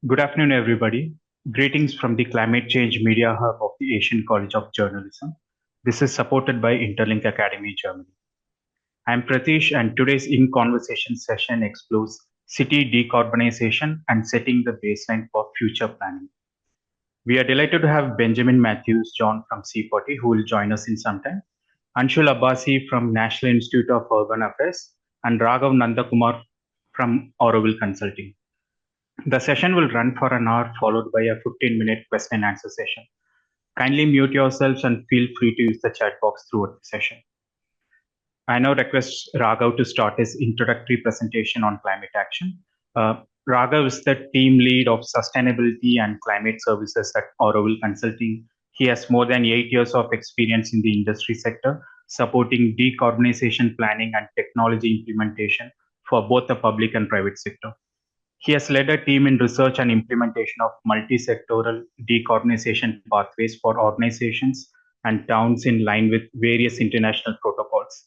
Good afternoon, everybody. Greetings from the Climate Change Media Hub of the Asian College of Journalism. This is supported by Interlink Academy, Germany. I'm Pratish, and today's In Conversation session explores city decarbonization and setting the baseline for future planning. We are delighted to have Benjamin Matthews John from C40, who will join us in some time, Anshul Abbasi from National Institute of Urban Affairs, and Raghav Nandakumar from Auroville Consulting. The session will run for an hour, followed by a 15-minute question and answer session. Kindly mute yourselves and feel free to use the chat box throughout the session. I now request Raghav to start his introductory presentation on climate action. Raghav is the team lead of sustainability and climate services at Auroville Consulting. He has more than 8 years of experience in the industry sector, supporting decarbonization planning and technology implementation for both the public and private sector. He has led a team in research and implementation of multi-sectoral decarbonization pathways for organizations and towns in line with various international protocols.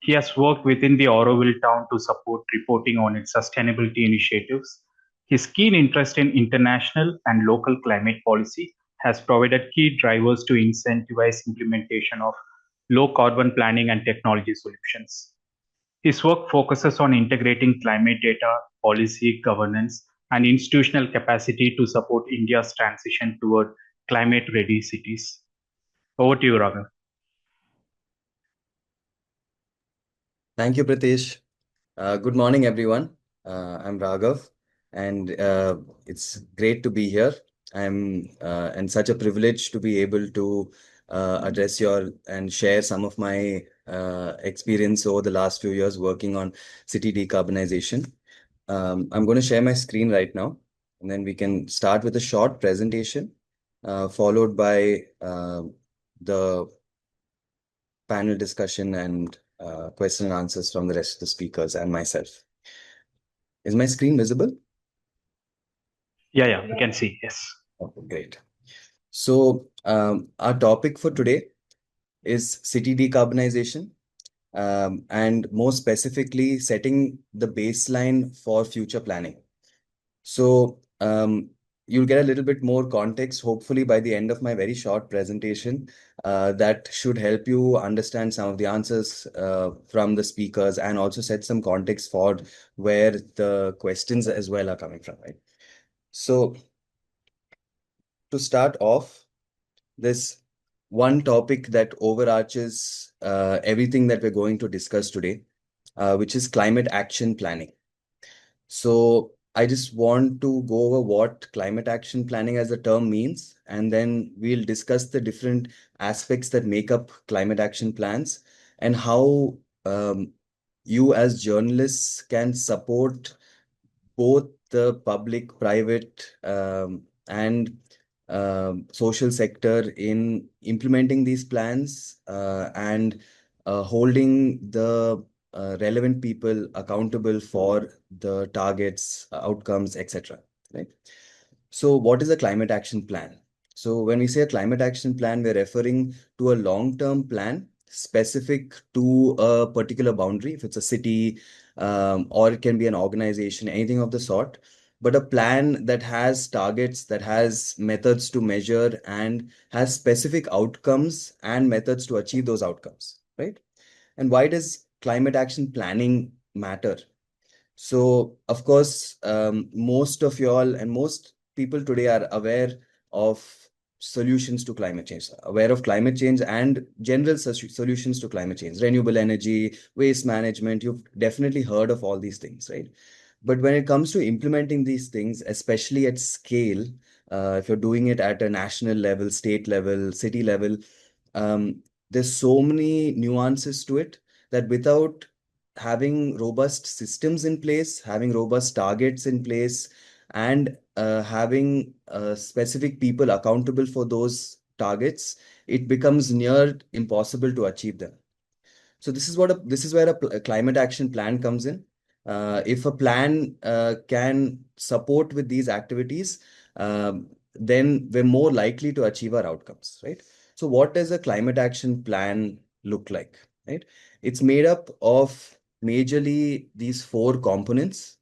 He has worked within the Auroville town to support reporting on its sustainability initiatives. His keen interest in international and local climate policy has provided key drivers to incentivize implementation of low carbon planning and technology solutions. His work focuses on integrating climate data, policy, governance, and institutional capacity to support India's transition toward climate ready cities. Over to you, Raghav. Thank you, Pratish. Good morning, everyone. I'm Raghav, and it's great to be here. And such a privilege to be able to address your and share some of my experience over the last few years working on city decarbonization. I'm going to share my screen right now, and then we can start with a short presentation, followed by the panel discussion and question and answers from the rest of the speakers and myself. Is my screen visible? Yeah, we can see. Yes. Okay, great. So our topic for today is city decarbonization, and more specifically, setting the baseline for future planning. So you'll get a little bit more context, hopefully, by the end of my very short presentation. That should help you understand some of the answers from the speakers and also set some context for where the questions as well are coming from, right? So to start off, this one topic that overarches everything that we're going to discuss today, which is climate action planning. So I just want to go over what climate action planning as a term means, and then we'll discuss the different aspects that make up climate action plans and how you as journalists can support both the public, private, and social sector in implementing these plans and holding the relevant people accountable for the targets, outcomes, etc. Right? So, what is a climate action plan? So, when we say a climate action plan, we're referring to a long-term plan specific to a particular boundary. If it's a city, or it can be an organization, anything of the sort, but a plan that has targets, that has methods to measure, and has specific outcomes and methods to achieve those outcomes, right? And why does climate action planning matter? So, of course, most of y'all and most people today are aware of solutions to climate change, aware of climate change and general solutions to climate change, renewable energy, waste management. You've definitely heard of all these things, right? But when it comes to implementing these things, especially at scale, if you're doing it at a national level, state level, city level, there's so many nuances to it that without having robust systems in place, having robust targets in place, and having specific people accountable for those targets, it becomes near impossible to achieve them. So this is where a climate action plan comes in. If a plan can support with these activities, then we're more likely to achieve our outcomes, right? So what does a climate action plan look like, right? It's made up of majorly these four components.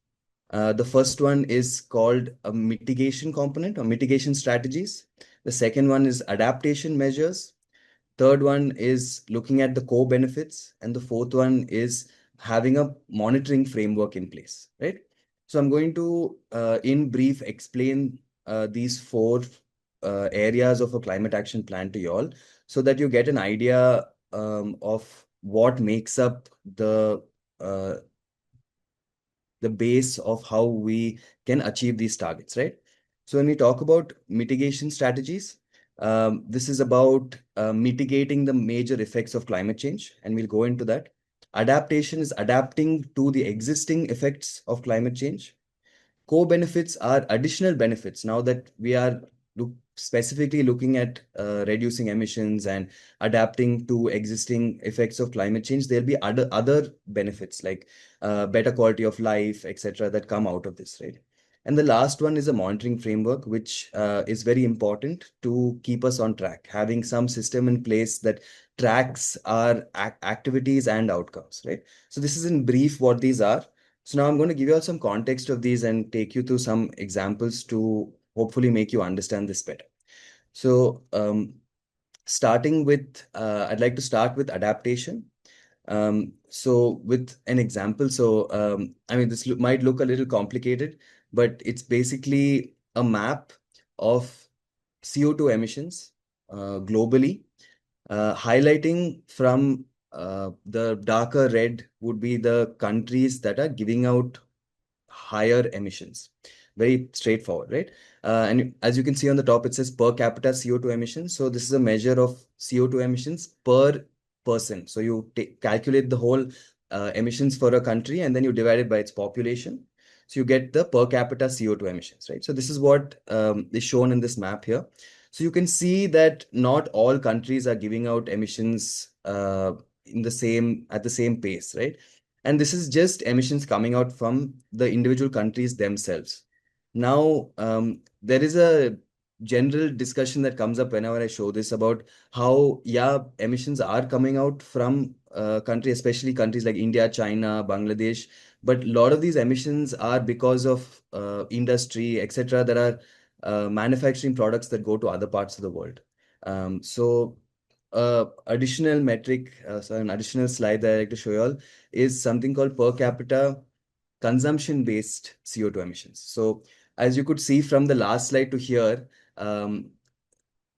The first one is called a mitigation component or mitigation strategies. The second one is adaptation measures. Third one is looking at the core benefits. And the fourth one is having a monitoring framework in place, right? So I'm going to, in brief, explain these four areas of a climate action plan to you all so that you get an idea of what makes up uh, the base of how we can achieve these targets, right? So when we talk about mitigation strategies, this is about mitigating the major effects of climate change, and we'll go into that. Adaptation is adapting to the existing effects of climate change. Co-benefits are additional benefits. Now that we are specifically looking at reducing emissions and adapting to existing effects of climate change, there'll be other benefits like better quality of life, etc., that come out of this, right? And the last one is a monitoring framework, which is very important to keep us on track, having some system in place that tracks our activities and outcomes, right? So this is in brief what these are. So now I'm going to give you all some context of these and take you through some examples to hopefully make you understand this better. So starting with, I'd like to start with adaptation. So with an example, I mean, this might look a little complicated, but it's basically a map of CO2 emissions globally, highlighting from the darker red would be the countries that are giving out higher emissions. Very straightforward, right? And as you can see on the top, it says per capita CO2 emissions. So this is a measure of CO2 emissions per person. So you calculate the whole emissions for a country and then you divide it by its population. So you get the per capita CO2 emissions, right? So this is what is shown in this map here. So you can see that not all countries are giving out emissions at the same pace, right? And this is just emissions coming out from the individual countries themselves. Now, there is a general discussion that comes up whenever I show this about how, yeah, emissions are coming out from countries, especially countries like India, China, Bangladesh. But a lot of these emissions are because of industry, etc., that are manufacturing products that go to other parts of the world. So additional metric, so an additional slide that I like to show you all is something called per capita consumption-based CO2 emissions. So as you could see from the last slide to here, when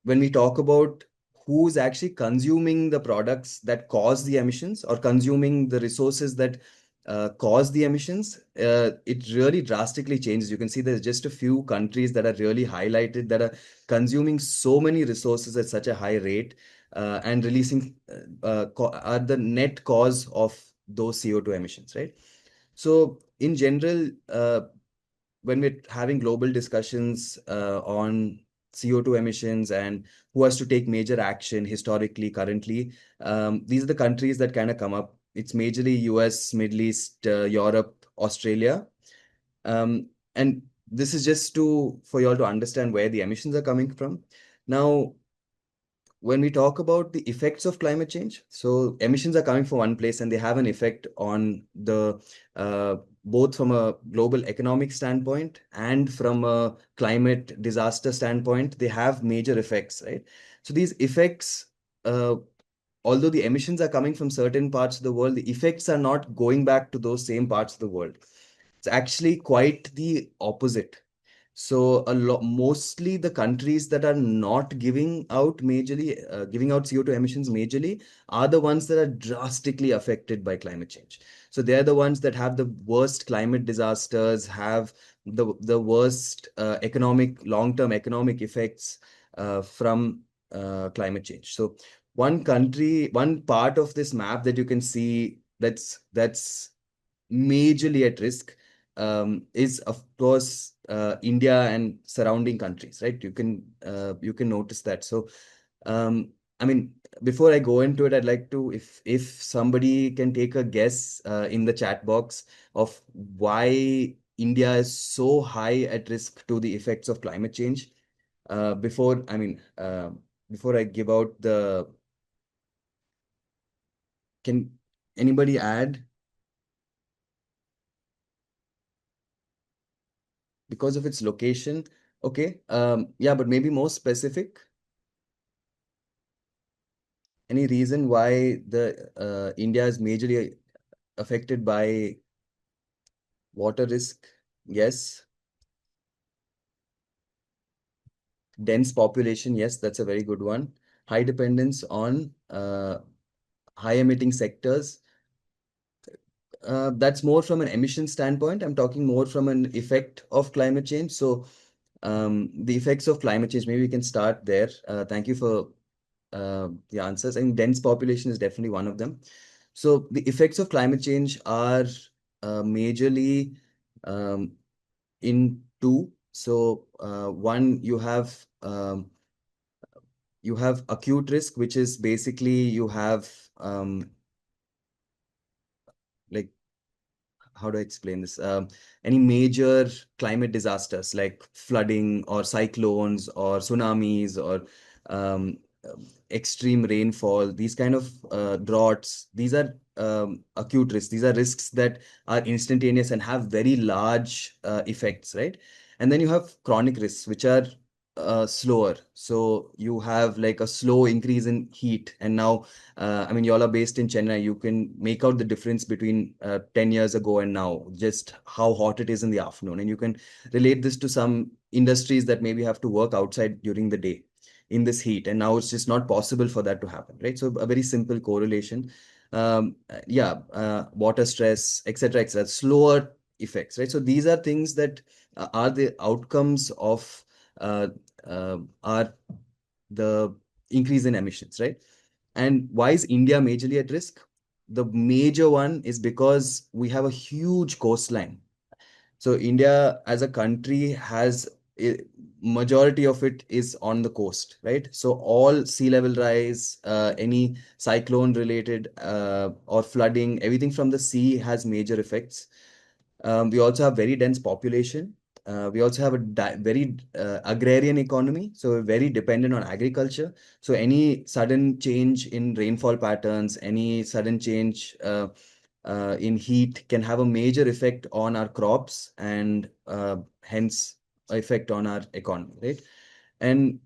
we talk about who's actually consuming the products that cause the emissions or consuming the resources that cause the emissions, it really drastically changes. You can see there's just a few countries that are really highlighted that are consuming so many resources at such a high rate and releasing are the net cause of those CO2 emissions, right? So in general, when we're having global discussions on CO2 emissions and who has to take major action historically, currently, these are the countries that kind of come up. It's majorly US, Middle East, Europe, Australia. And this is just for you all to understand where the emissions are coming from. Now, when we talk about the effects of climate change, so emissions are coming from one place and they have an effect on the both from a global economic standpoint and from a climate disaster standpoint, they have major effects, right? So these effects, uh, although the emissions are coming from certain parts of the world, the effects are not going back to those same parts of the world. It's actually quite the opposite. So mostly the countries that are not giving out CO2 emissions majorly are the ones that are drastically affected by climate change. So they're the ones that have the worst climate disasters, have the worst long-term economic effects from climate change. So one part of this map that you can see that's majorly at risk is of course India and surrounding countries, right? You can notice that. So I mean, before I go into it, I'd like to, if somebody can take a guess in the chat box of why India is so high at risk to the effects of climate change. Before I give out can, anybody add? because of its location. Okay. Yeah, but maybe more specific. Any reason why the India is majorly affected by water risk? Yes. Dense population. Yes, that's a very good one. High dependence on high emitting sectors. That's more from an emission standpoint. I'm talking more from an effect of climate change. So the effects of climate change, maybe we can start there. Thank you for the answers. I think dense population is definitely one of them. So the effects of climate change are majorly in two. So one, you have acute risk, which is basically you have like, how do I explain this? Any major climate disasters like flooding or cyclones or tsunamis or um, extreme rainfall, these kind of droughts, these are acute risks. These are risks that are instantaneous and have very large effects, right? And then you have chronic risks, which are slower. So you have like a slow increase in heat. And now, I mean, you all are based in Chennai. You can make out the difference between 10 years ago and now, just how hot it is in the afternoon. And you can relate this to some industries that maybe have to work outside during the day in this heat. And now it's just not possible for that to happen, right? So a very simple correlation. Yeah, water stress, etc., etc., slower effects, right? So these are things that are the outcomes of uh, are the increase in emissions, right? And why is India majorly at risk? The major one is because we have a huge coastline. So India as a country has majority of it is on the coast, right? So all sea level rise, any cyclone related or flooding, everything from the sea has major effects. We also have very dense population. We also have a very agrarian economy, so we're very dependent on agriculture. So any sudden change in rainfall patterns, any sudden change in heat can have a major effect on our crops and hence effect on our economy, right? And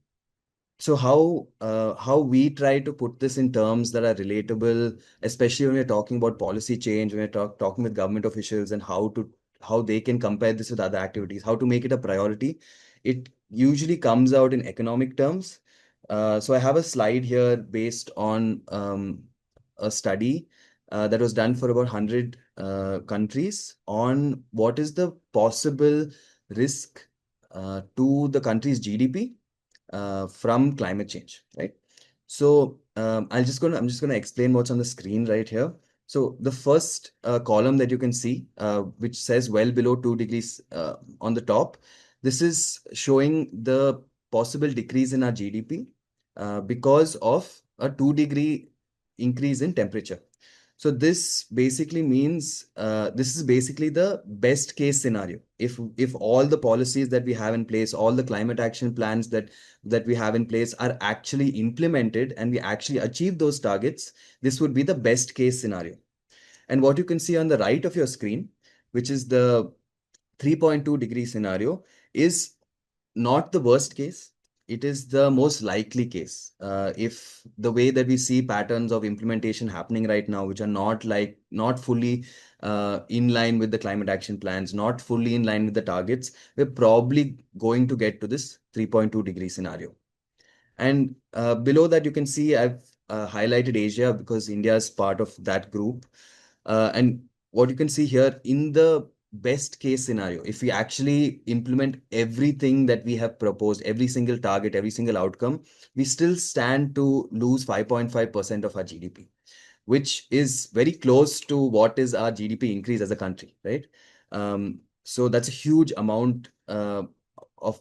so how we try to put this in terms that are relatable, especially when we're talking about policy change, when we're talking with government officials and how they can compare this with other activities, how to make it a priority. It usually comes out in economic terms. So I have a slide here based on a study that was done for about 100 countries on what is the possible risk to the country's GDP from climate change, right? So I'm just gonna explain what's on the screen right here. So the first column that you can see, which says well below 2 degrees on the top, this is showing the possible decrease in our GDP because of a 2-degree increase in temperature. So this basically means this is basically the best case scenario. If all the policies that we have in place, all the climate action plans that we have in place are actually implemented and we actually achieve those targets, this would be the best case scenario. And what you can see on the right of your screen, which is the 3.2-degree scenario, is not the worst case. It is the most likely case. If the way that we see patterns of implementation happening right now, which are not fully in line with the climate action plans, not fully in line with the targets, we're probably going to get to this 3.2-degree scenario. And below that, you can see I've highlighted Asia because India is part of that group. And what you can see here in the best case scenario, if we actually implement everything that we have proposed, every single target, every single outcome, we still stand to lose 5.5% of our GDP, which is very close to what is our GDP increase as a country, right? So that's a huge amount of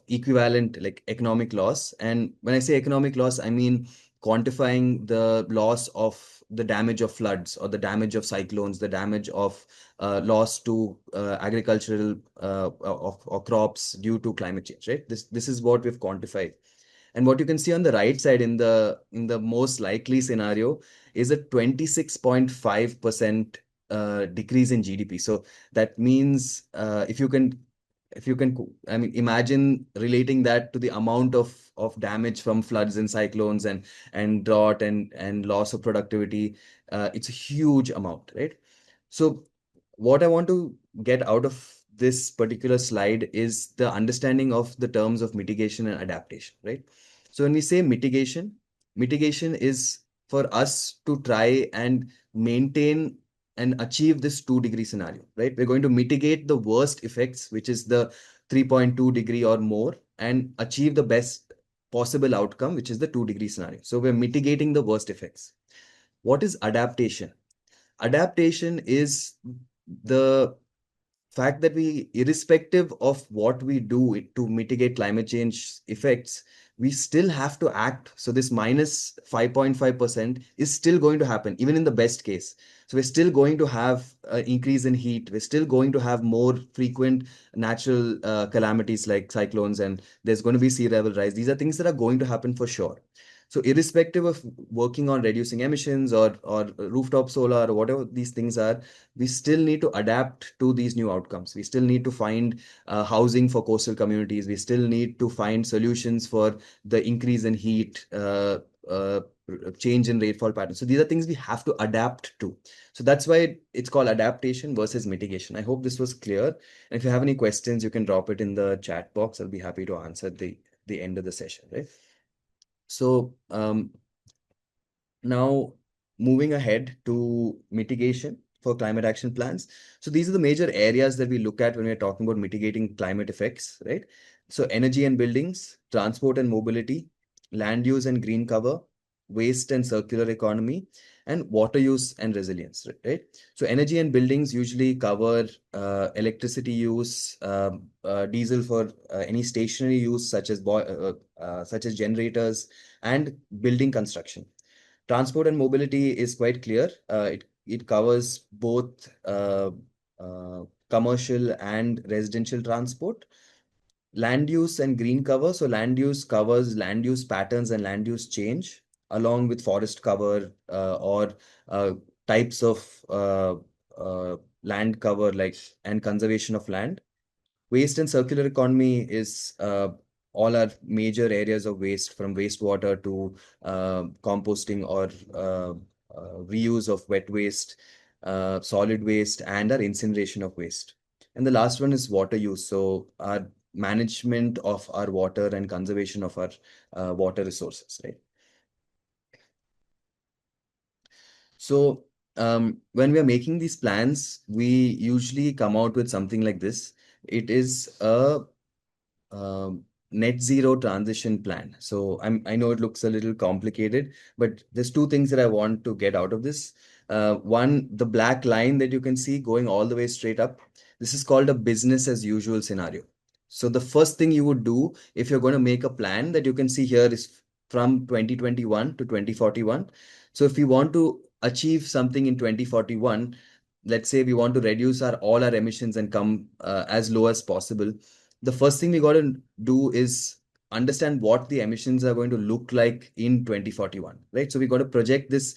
equivalent like economic loss. And when I say economic loss, I mean quantifying the loss of the damage of floods or the damage of cyclones, the damage of loss to agricultural or crops due to climate change, right? This is what we've quantified. And what you can see on the right side in the most likely scenario is a 26.5% decrease in GDP. So that means if you can if you can, I mean, imagine relating that to the amount of damage from floods and cyclones and drought and loss of productivity, it's a huge amount, right? So what I want to get out of this particular slide is the understanding of the terms of mitigation and adaptation, right? So when we say mitigation, mitigation is for us to try and maintain and achieve this 2-degree scenario, right? We're going to mitigate the worst effects, which is the 3.2 degree or more, and achieve the best possible outcome, which is the 2-degree scenario. So we're mitigating the worst effects. What is adaptation? Adaptation is the fact that we, irrespective of what we do to mitigate climate change effects, we still have to act. So this minus 5.5% is still going to happen, even in the best case. So we're still going to have an increase in heat. We're still going to have more frequent natural calamities like cyclones, and there's going to be sea level rise. These are things that are going to happen for sure. So irrespective of working on reducing emissions or rooftop solar or whatever these things are, we still need to adapt to these new outcomes. We still need to find housing for coastal communities. We still need to find solutions for the increase in heat, uh, change in rainfall patterns. So these are things we have to adapt to. So that's why it's called adaptation versus mitigation. I hope this was clear. And if you have any questions, you can drop it in the chat box. I'll be happy to answer at the end of the session, right? So now moving ahead to mitigation for climate action plans. So these are the major areas that we look at when we're talking about mitigating climate effects, right? So energy and buildings, transport and mobility, land use and green cover, waste and circular economy, and water use and resilience, right? So energy and buildings usually cover electricity use, diesel for any stationary use such as generators, and building construction. Transport and mobility is quite clear. It covers both commercial and residential transport. Land use and green cover. So land use covers land use patterns and land use change, along with forest cover or types of land cover, like, and conservation of land. Waste and circular economy is all our major areas of waste, from wastewater to composting or reuse of wet waste, solid waste, and our incineration of waste. And the last one is water use. So our management of our water and conservation of our water resources, right? So when we are making these plans, we usually come out with something like this. It is a net zero transition plan. So I know it looks a little complicated, but there's two things that I want to get out of this. One, the black line that you can see going all the way straight up, this is called a business as usual scenario. So the first thing you would do if you're going to make a plan that you can see here is from 2021 to 2041. So if we want to achieve something in 2041, let's say we want to reduce all our emissions and come as low as possible, the first thing we got to do is understand what the emissions are going to look like in 2041, right? So we got to project this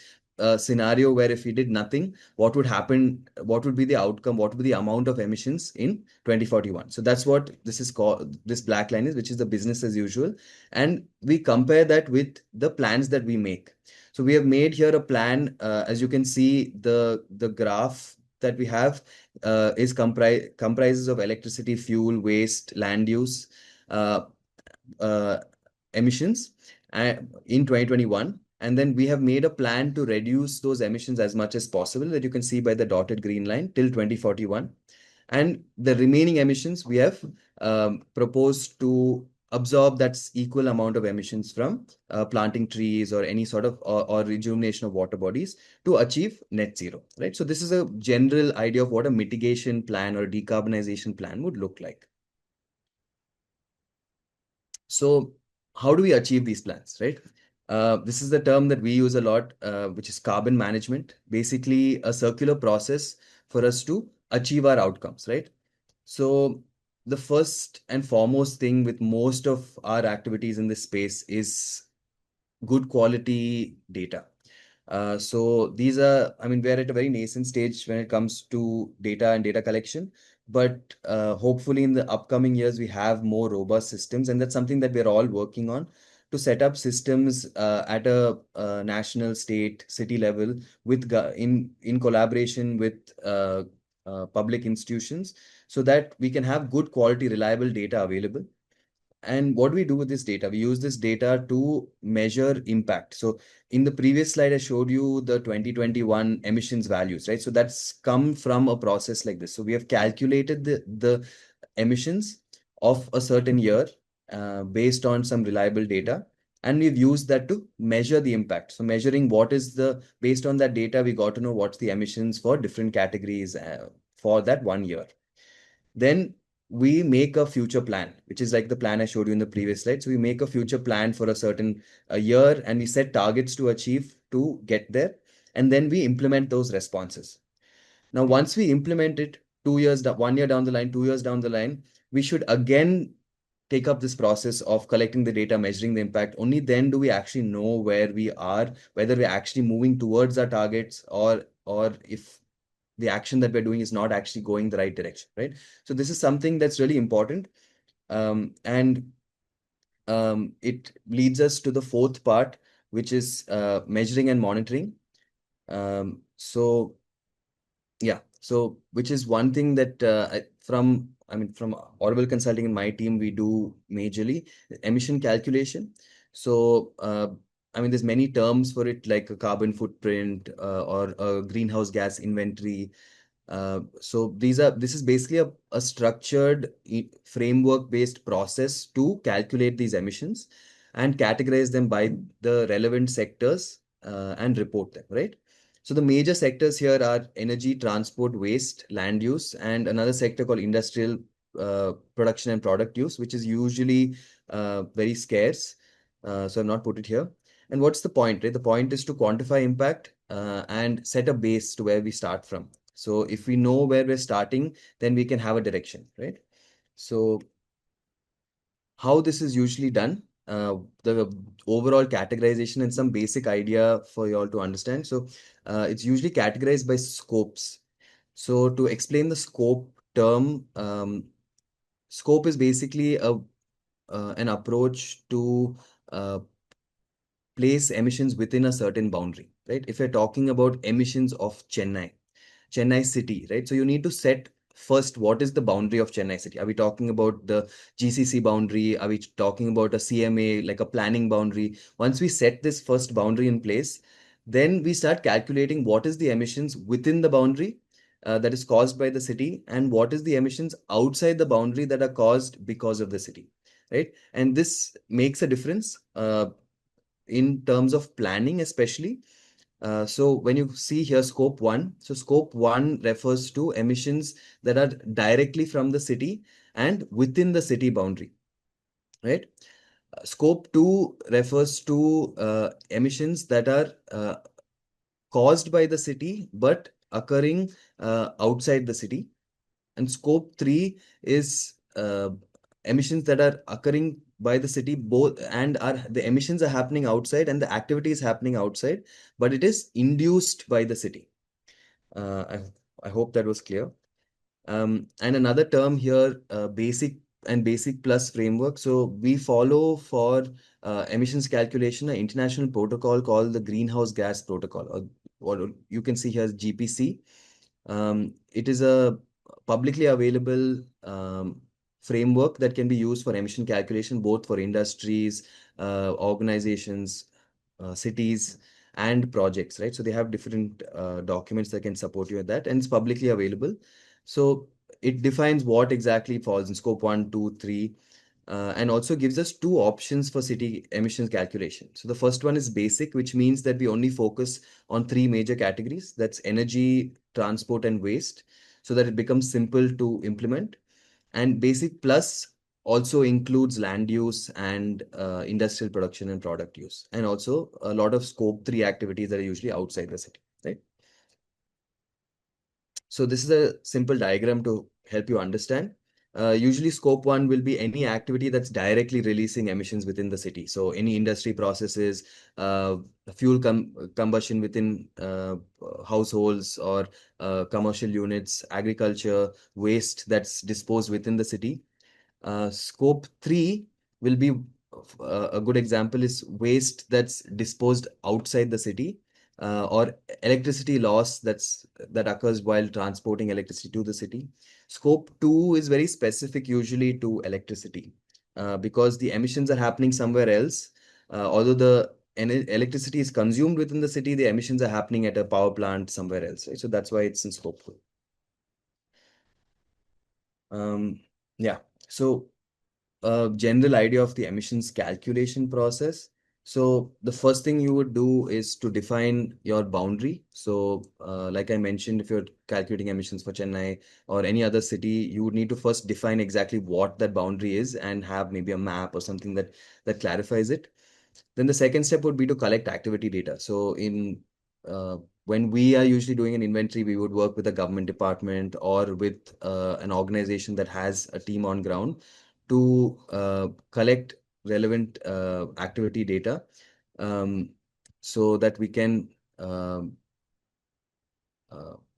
scenario where if we did nothing, what would happen, what would be the outcome, what would be the amount of emissions in 2041. So that's what this is called, this black line is, which is the business as usual. And we compare that with the plans that we make. So we have made here a plan, as you can see, the graph that we have is comprises of electricity, fuel, waste, land use, uh, emissions in 2021. And then we have made a plan to reduce those emissions as much as possible, that you can see by the dotted green line, till 2041. And the remaining emissions we have proposed to absorb that equal amount of emissions from planting trees or any sort of or rejuvenation of water bodies to achieve net zero, right? So this is a general idea of what a mitigation plan or a decarbonization plan would look like. So how do we achieve these plans, right? This is the term that we use a lot, which is carbon management, basically a circular process for us to achieve our outcomes, right? So the first and foremost thing with most of our activities in this space is good quality data. So these are, I mean, we're at a very nascent stage when it comes to data and data collection, but hopefully in the upcoming years we have more robust systems, and that's something that we're all working on to set up systems at a national, state, city level with in collaboration with public institutions, so that we can have good quality, reliable data available. And what do we do with this data? We use this data to measure impact. So in the previous slide, I showed you the 2021 emissions values, right? So that's come from a process like this. So we have calculated the emissions of a certain year based on some reliable data. And we've used that to measure the impact. So measuring what is based on that data, we got to know what's the emissions for different categories for that 1 year. Then we make a future plan, which is like the plan I showed you in the previous slide. So we make a future plan for a certain year, and we set targets to achieve to get there. And then we implement those responses. Now, once we implement it, 2 years, 1 year down the line, 2 years down the line, we should again take up this process of collecting the data, measuring the impact. Only then do we actually know where we are, whether we're actually moving towards our targets, or if the action that we're doing is not actually going the right direction, right? So this is something that's really important. And it leads us to the fourth part, which is measuring and monitoring. So yeah, so which is one thing that from Audible Consulting and my team, we do majorly emission calculation. So there's many terms for it, like a carbon footprint or a greenhouse gas inventory. So this is basically a structured framework-based process to calculate these emissions and categorize them by the relevant sectors and report them, right? So the major sectors here are energy, transport, waste, land use, and another sector called industrial production and product use, which is usually very scarce. So I've not put it here. And what's the point, right? The point is to quantify impact and set a base to where we start from. So if we know where we're starting, then we can have a direction, right? So how this is usually done, the overall categorization and some basic idea for you all to understand. So it's usually categorized by scopes. So to explain the scope term, scope is basically an approach to place emissions within a certain boundary, right? If you're talking about emissions of Chennai city, right? So you need to set first what is the boundary of Chennai city. Are we talking about the GCC boundary? Are we talking about a CMA, like a planning boundary? Once we set this first boundary in place, then we start calculating what is the emissions within the boundary that is caused by the city, and what is the emissions outside the boundary that are caused because of the city, right? And this makes a difference in terms of planning, especially. So when you see here scope 1, so scope 1 refers to emissions that are directly from the city and within the city boundary, right? Scope 2 refers to emissions that are caused by the city but occurring outside the city. And scope 3 is emissions that are occurring by the city both, and are the emissions are happening outside and the activity is happening outside, but it is induced by the city. I hope that was clear. And another term here, basic plus framework. So we follow for emissions calculation an international protocol called the Greenhouse Gas Protocol, or what you can see here as GPC. It is a publicly available framework that can be used for emission calculation, both for industries, organizations, cities, and projects, right? So they have different documents that can support you with that, and it's publicly available. So it defines what exactly falls in scope 1, 2, 3, and also gives us two options for city emissions calculation. So the first one is basic, which means that we only focus on three major categories. That's energy, transport, and waste, so that it becomes simple to implement. And basic plus also includes land use and industrial production and product use, and also a lot of scope 3 activities that are usually outside the city, right? So this is a simple diagram to help you understand. Usually scope 1 will be any activity that's directly releasing emissions within the city. So any industry processes, fuel combustion within households or commercial units, agriculture, waste that's disposed within the city. Scope 3 will be a good example is waste that's disposed outside the city, or electricity loss that occurs while transporting electricity to the city. Scope 2 is very specific usually to electricity, because the emissions are happening somewhere else. Although the electricity is consumed within the city, the emissions are happening at a power plant somewhere else, right? So that's why it's in scope 2. Yeah. So general idea of the emissions calculation process. So the first thing you would do is to define your boundary. So like I mentioned, if you're calculating emissions for Chennai or any other city, you would need to first define exactly what that boundary is and have maybe a map or something that clarifies it. Then the second step would be to collect activity data. So when we are usually doing an inventory, we would work with a government department or with an organization that has a team on ground to collect relevant activity data, um, so that we can uh,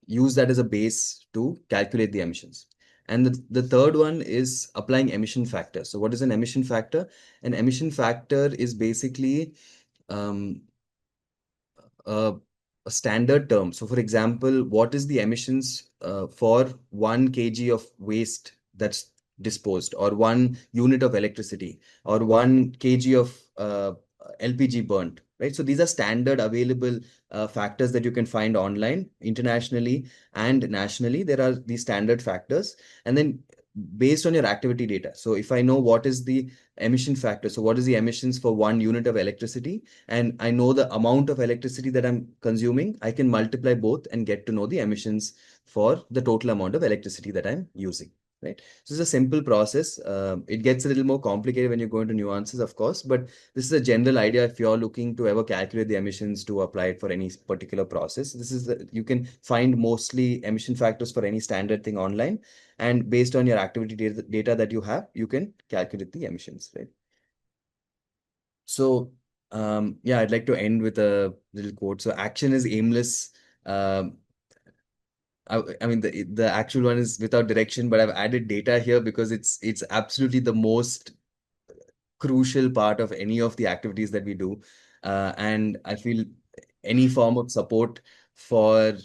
use that as a base to calculate the emissions. And the third one is applying emission factor. So what is an emission factor? An emission factor is basically um, a, a standard term. So, for example, what is the emissions for 1 kg of waste that's disposed, or 1 unit of electricity, or 1 kg of LPG burnt, right? So these are standard available factors that you can find online, internationally and nationally. There are these standard factors, and then based on your activity data. So if I know what is the emission factor, so what is the emissions for 1 unit of electricity, and I know the amount of electricity that I'm consuming, I can multiply both and get to know the emissions for the total amount of electricity that I'm using, right? So it's a simple process. It gets a little more complicated when you go into nuances, of course, but this is a general idea. If you're looking to ever calculate the emissions to apply it for any particular process, you can find mostly emission factors for any standard thing online, and based on your activity data that you have, you can calculate the emissions, right? So, yeah, I'd like to end with a little quote. So, action is aimless. Um, I mean, the actual one is without direction, but I've added data here because it's absolutely the most crucial part of any of the activities that we do. And I feel any form of support for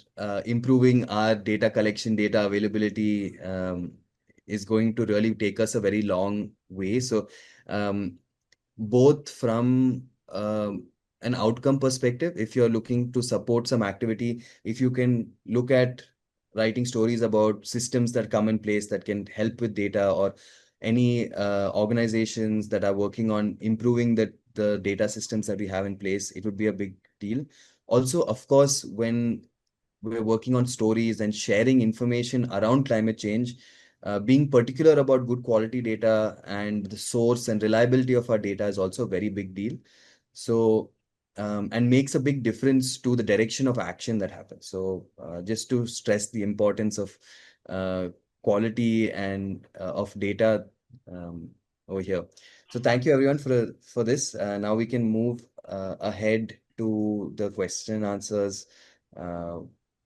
improving our data collection, data availability, is going to really take us a very long way. So, um, both from an outcome perspective, if you're looking to support some activity, if you can look at writing stories about systems that come in place that can help with data, or any organizations that are working on improving the data systems that we have in place, it would be a big deal. Also, of course, when we're working on stories and sharing information around climate change, being particular about good quality data and the source and reliability of our data is also a very big deal. So, and makes a big difference to the direction of action that happens. So, just to stress the importance of uh, quality and of data um, over here. So, thank you everyone for this. Now we can move ahead to the question and answers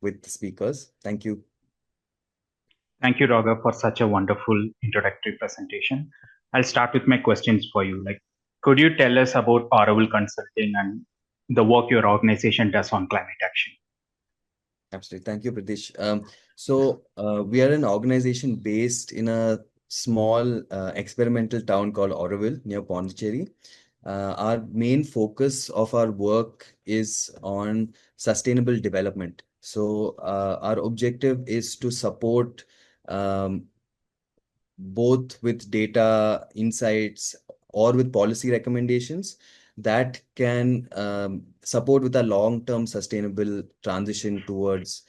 with the speakers. Thank you. Thank you, Raghav, for such a wonderful introductory presentation. I'll start with my questions for you. Like, could you tell us about Auroville Consulting and the work your organization does on climate action? Absolutely. Thank you, Pritish. We are an organization based in a small experimental town called Auroville near Pondicherry. Our main focus of our work is on sustainable development. So, our objective is to support um, both with data insights or with policy recommendations that can support with a long-term sustainable transition towards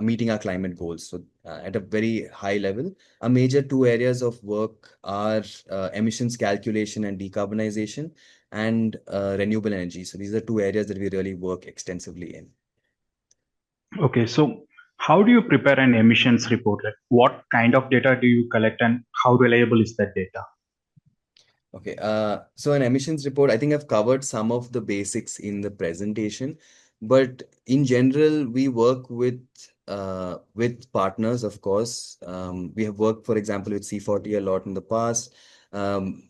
meeting our climate goals. So, at a very high level, our major two areas of work are emissions calculation and decarbonization, and renewable energy. So, these are two areas that we really work extensively in. Okay, so How do you prepare an emissions report? Like, what kind of data do you collect and how reliable is that data? Okay, so an emissions report, I think I've covered some of the basics in the presentation, but in general, we work with partners, of course. We have worked, for example, with C40 a lot in the past. Um,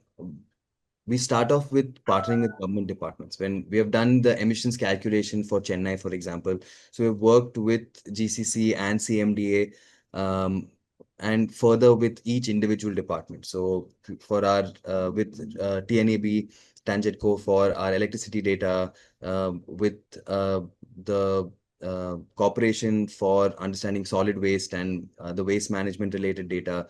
we start off with partnering with government departments. When we have done the emissions calculation for Chennai, for example, so we've worked with GCC and CMDA, and further with each individual department. So for our with TNAB, Tangentco for our electricity data, with the corporation for understanding solid waste and the waste management related data,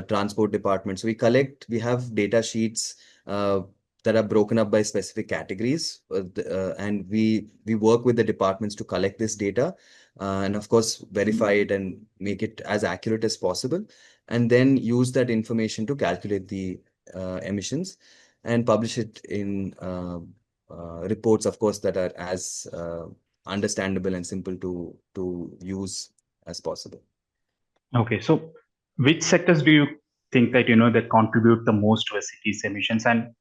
transport department. So we have data sheets uh, that are broken up by specific categories, and we work with the departments to collect this data, and of course verify it and make it as accurate as possible, and then use that information to calculate the emissions and publish it in reports, of course, that are as understandable and simple to use as possible. Okay, so which sectors do you think that that contribute the most to a city's emissions, and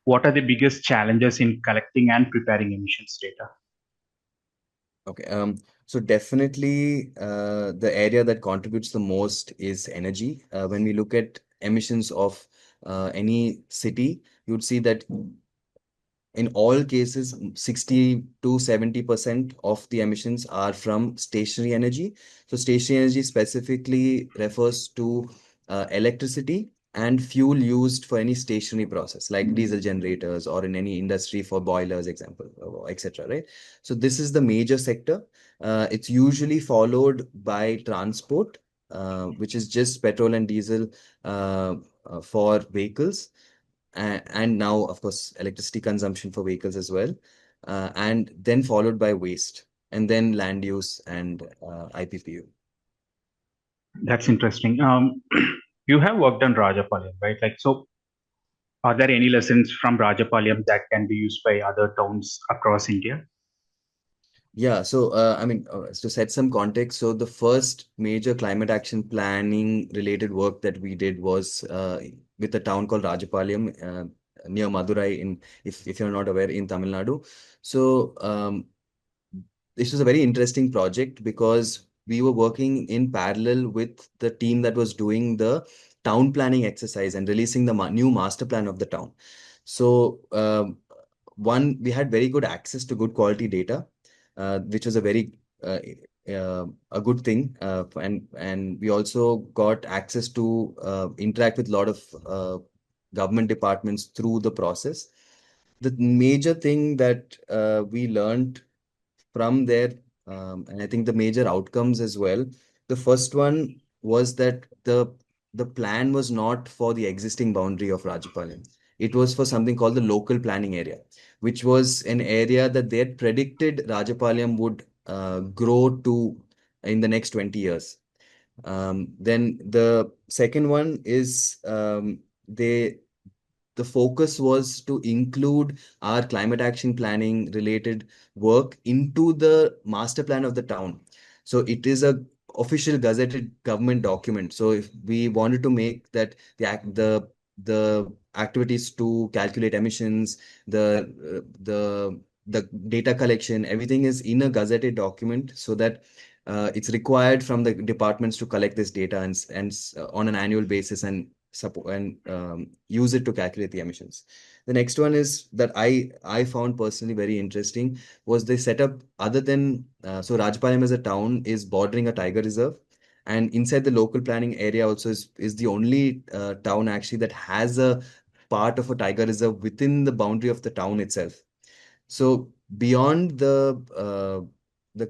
what are the biggest challenges in collecting and preparing emissions data? Okay, so definitely the area that contributes the most is energy. When we look at emissions of any city, you would see that in all cases, 60 to 70% of the emissions are from stationary energy. So stationary energy specifically refers to electricity and fuel used for any stationary process, like diesel generators or in any industry for boilers, example, etc. Right? So this is the major sector. It's usually followed by transport, which is just petrol and diesel for vehicles, and now, of course, electricity consumption for vehicles as well, and then followed by waste, and then land use and IPPU. That's interesting. You have worked on Rajapalayam, right? Like, so are there any lessons from Rajapalayam that can be used by other towns across India? Yeah, so I mean, to set some context, so the first major climate action planning related work that we did was with a town called Rajapalayam near Madurai, if you're not aware, in Tamil Nadu. So this was a very interesting project because we were working in parallel with the team that was doing the town planning exercise and releasing the new master plan of the town. So one, we had very good access to good quality data, which was a very a good thing, and we also got access to interact with a lot of government departments through the process. The major thing that we learned from there, and I think the major outcomes as well. The first one was that the plan was not for the existing boundary of Rajapalayam. It was for something called the local planning area, which was an area that they had predicted Rajapalayam would grow to in the next 20 years. Then the second one is the focus was to include our climate action planning related work into the master plan of the town. So it is a official gazetted government document. So if we wanted to make that the activities to calculate emissions, the data collection, everything is in a gazetted document, so that it's required from the departments to collect this data and on an annual basis and support and use it to calculate the emissions. The next one is that I found personally very interesting was they set up, other than so Rajpalayam as a town is bordering a tiger reserve, and inside the local planning area also is the only town actually that has a part of a tiger reserve within the boundary of the town itself. So beyond the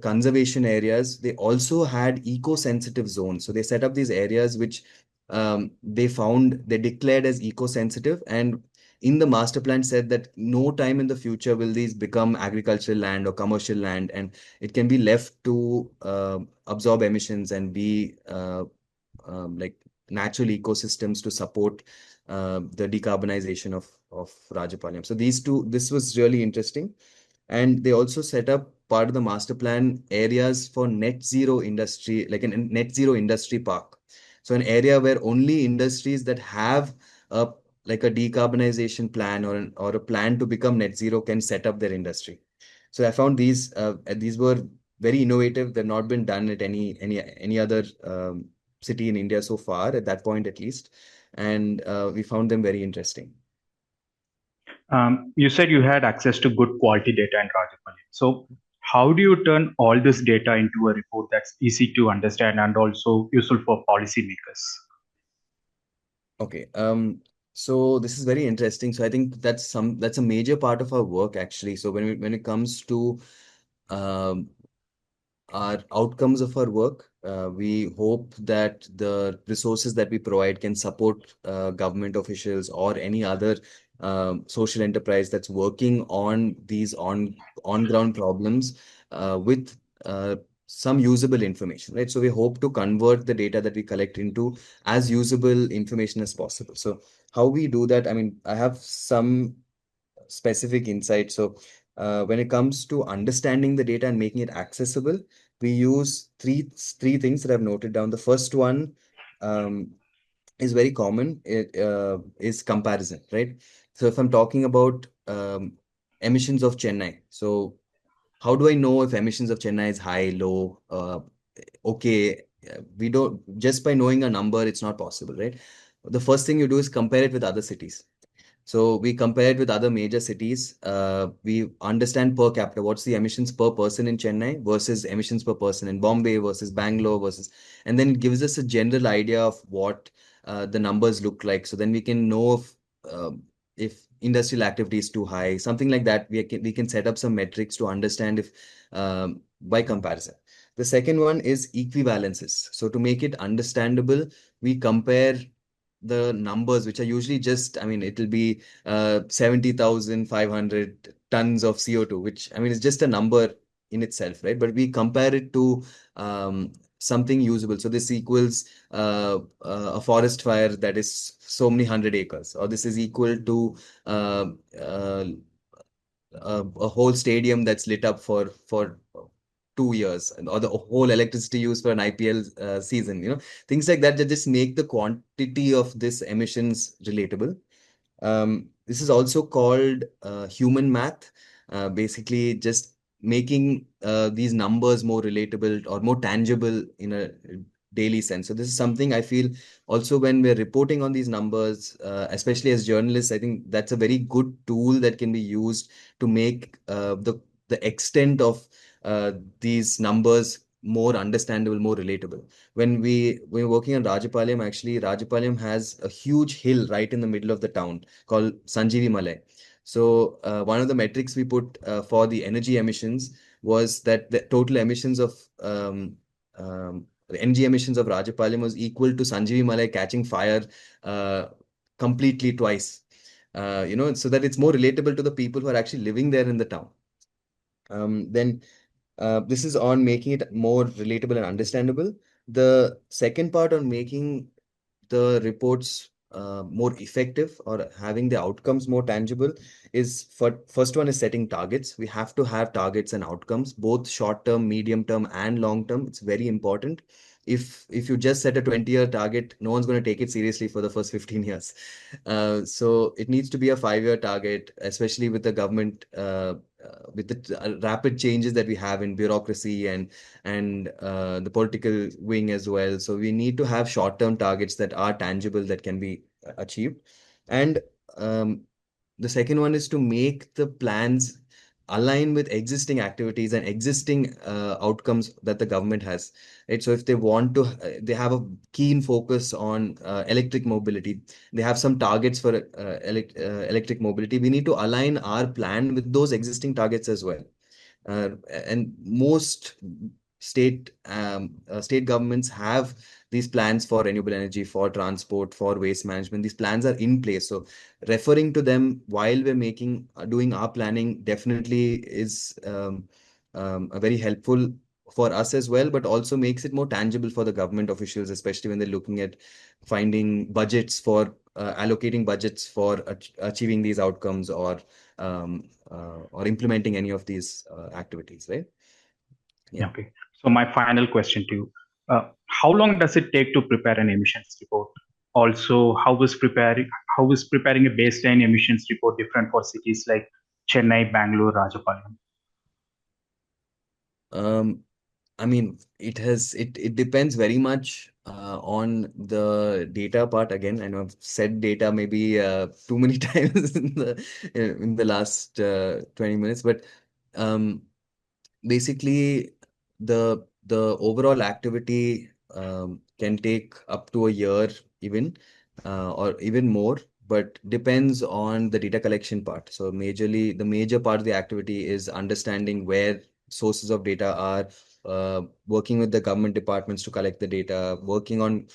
conservation areas, they also had eco-sensitive zones. So they set up these areas which they declared as eco-sensitive, and in the master plan said that no time in the future will these become agricultural land or commercial land, and it can be left to absorb emissions and be like natural ecosystems to support the decarbonization of Rajapalayam. So this was really interesting. And they also set up part of the master plan areas for net zero industry, like a net zero industry park. So an area where only industries that have a like a decarbonization plan or a plan to become net zero can set up their industry. So I found these were very innovative. They've not been done at any other city in India so far, at that point at least, and we found them very interesting. You said you had access to good quality data in Rajapalli. So, how do you turn all this data into a report that's easy to understand and also useful for policymakers? Okay. So this is very interesting. So I think that's a major part of our work actually. So when it comes to um, our outcomes of our work, we hope that the resources that we provide can support government officials or any other social enterprise that's working on these on-ground problems with some usable information, right? So we hope to convert the data that we collect into as usable information as possible. So how we do that, I mean, I have some specific insight. So, when it comes to understanding the data and making it accessible, we use three things that I've noted down. The first one um, is very common. It is comparison, right? So, if I'm talking about emissions of Chennai, so how do I know if emissions of Chennai is high, low, okay? We don't just by knowing a number, it's not possible, right? The first thing you do is compare it with other cities. So we compare it with other major cities. We understand per capita, what's the emissions per person in Chennai versus emissions per person in Bombay versus Bangalore versus, and then it gives us a general idea of what the numbers look like. So then we can know if industrial activity is too high, something like that. We can set up some metrics to understand if by comparison. The second one is equivalences. So to make it understandable, we compare the numbers, which are usually just, I mean, it'll be 70,500 tons of CO2, which, I mean, is just a number in itself, right? But we compare it to something usable. So this equals a forest fire that is so many 100 acres, or this is equal to uh, uh, a whole stadium that's lit up for 2 years, or the whole electricity used for an IPL season, things like that just make the quantity of this emissions relatable. This is also called human math, basically just making these numbers more relatable or more tangible in a daily sense. So this is something I feel also when we're reporting on these numbers, especially as journalists, I think that's a very good tool that can be used to make the extent of these numbers more understandable, more relatable. When we're working on Rajapalayam, actually, Rajapalayam has a huge hill right in the middle of the town called Sanjeevi Malai. So one of the metrics we put for the energy emissions was that the total emissions of the energy emissions of Rajapalayam was equal to Sanjeevi Malai catching fire completely twice. So that it's more relatable to the people who are actually living there in the town. Then this is on making it more relatable and understandable. The second part on making the reports more effective or having the outcomes more tangible is for first one is setting targets. We have to have targets and outcomes, both short term, medium term, and long term. It's very important. If you just set a 20-year target, no one's going to take it seriously for the first 15 years. So it needs to be a 5-year target, especially with the government, with the rapid changes that we have in bureaucracy and the political wing as well. So we need to have short-term targets that are tangible, that can be achieved. And um, the second one is to make the plans align with existing activities and existing outcomes that the government has. Right? So if they want to, they have a keen focus on electric mobility. They have some targets for electric mobility. We need to align our plan with those existing targets as well. And most state governments have these plans for renewable energy, for transport, for waste management. These plans are in place. So referring to them while we're doing our planning definitely is a very helpful for us as well, but also makes it more tangible for the government officials, especially when they're looking at finding budgets for allocating budgets for achieving these outcomes or implementing any of these activities, right? Yeah. Okay. So my final question to you: how long does it take to prepare an emissions report? Also, how is preparing a baseline emissions report different for cities like Chennai, Bangalore, Rajapalayam? Um, I mean, it depends very much on the data part. Again, I know I've said data maybe too many times in the last 20 minutes, but um, basically the overall activity can take up to a year even or even more, but depends on the data collection part. So majorly the major part of the activity is understanding where sources of data are, working with the government departments to collect the data, working on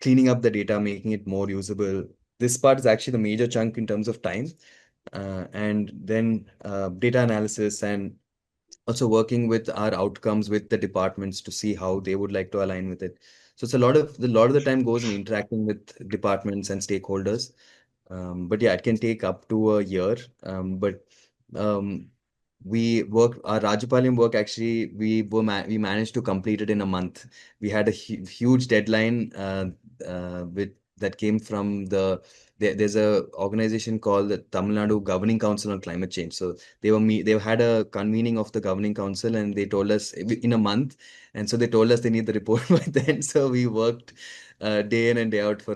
cleaning up the data, making it more usable. This part is actually the major chunk in terms of time, and then data analysis, and also working with our outcomes with the departments to see how they would like to align with it. So it's a lot of the time goes in interacting with departments and stakeholders. But yeah, it can take up to a year. But um, our Rajapalayam work actually, we managed to complete it in a month. We had a huge deadline with that came from there's a organization called the Tamil Nadu Governing Council on Climate Change. So they had a convening of the governing council, and they told us in a month, and so they told us they need the report by then. So we worked day in and day out for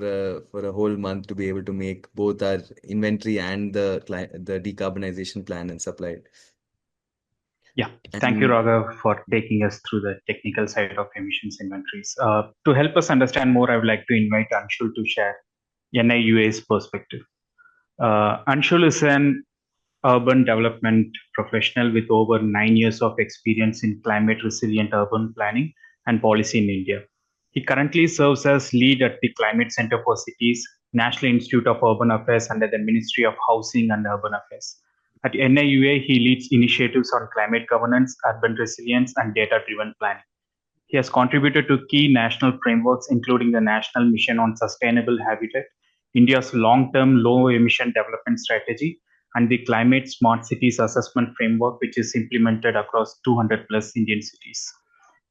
a whole month to be able to make both our inventory and the decarbonization plan and supply it. Yeah, thank you, And Raghav, for taking us through the technical side of emissions inventories. To help us understand more, I would like to invite Anshul to share NIUA's perspective. Anshul is an urban development professional with over 9 years of experience in climate resilient urban planning and policy in India. He currently serves as lead at the Climate Center for Cities, National Institute of Urban Affairs under the Ministry of Housing and Urban Affairs. At NIUA, he leads initiatives on climate governance, urban resilience, and data driven planning. He has contributed to key national frameworks, including the National Mission on Sustainable Habitat, India's long term low emission development strategy, and the Climate Smart Cities Assessment Framework, which is implemented across 200 plus Indian cities.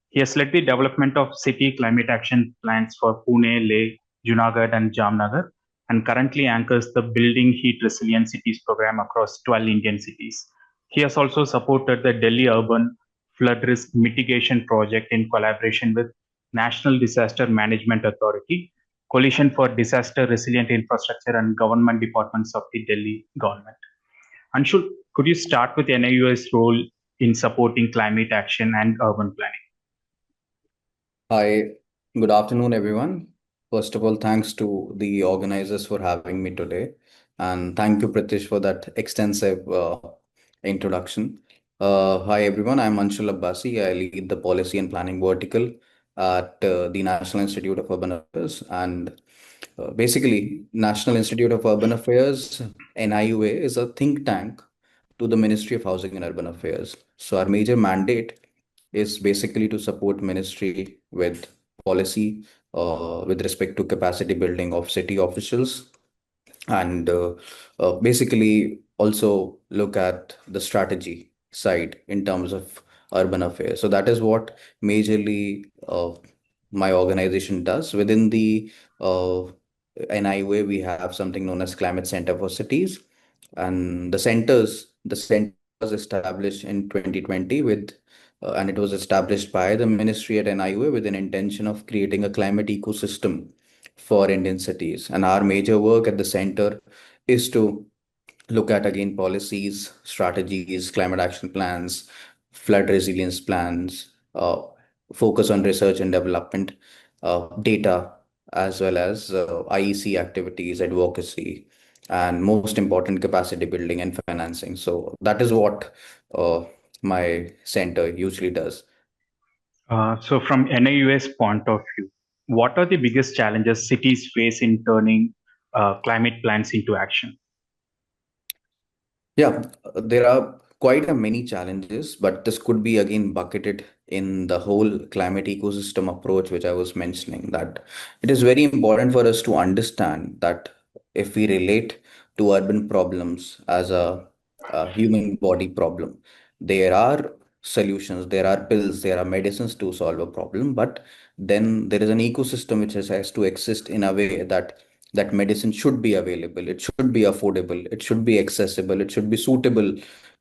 He has led the development of city climate action plans for Pune, Leh, Junagadh, and Jamnagar, and currently anchors the Building Heat Resilient Cities program across 12 Indian cities. He has also supported the Delhi Urban Flood Risk Mitigation Project in collaboration with National Disaster Management Authority, Coalition for Disaster Resilient Infrastructure, and government departments of the Delhi government. Anshul, could you start with NIU's role in supporting climate action and urban planning? Hi, good afternoon, everyone. First of all, thanks to the organizers for having me today. And thank you, Pritish, for that extensive introduction. Hi, everyone. I'm Anshul Abbasi. I lead the policy and planning vertical at the National Institute of Urban Affairs. And basically, National Institute of Urban Affairs, NIUA, is a think tank to the Ministry of Housing and Urban Affairs. So our major mandate is basically to support ministry with policy with respect to capacity building of city officials, and basically also look at the strategy side in terms of urban affairs. So that is what majorly my organization does. Within the NIUA, we have something known as Climate Center for Cities, and the center was established in 2020 and it was established by the ministry at NIUA with an intention of creating a climate ecosystem for Indian cities. And our major work at the center is to look at again policies, strategies, climate action plans, flood resilience plans, focus on research and development, data, as well as IEC activities, advocacy, and most important, capacity building and financing. So that is what my center usually does. So, from NIUS point of view, what are the biggest challenges cities face in turning climate plans into action? Yeah, there are quite a many challenges, but this could be again bucketed in the whole climate ecosystem approach, which I was mentioning, that it is very important for us to understand that if we relate to urban problems as a human body problem, there are solutions, there are pills, there are medicines to solve a problem, but then there is an ecosystem which has to exist in a way that that medicine should be available, it should be affordable, it should be accessible, it should be suitable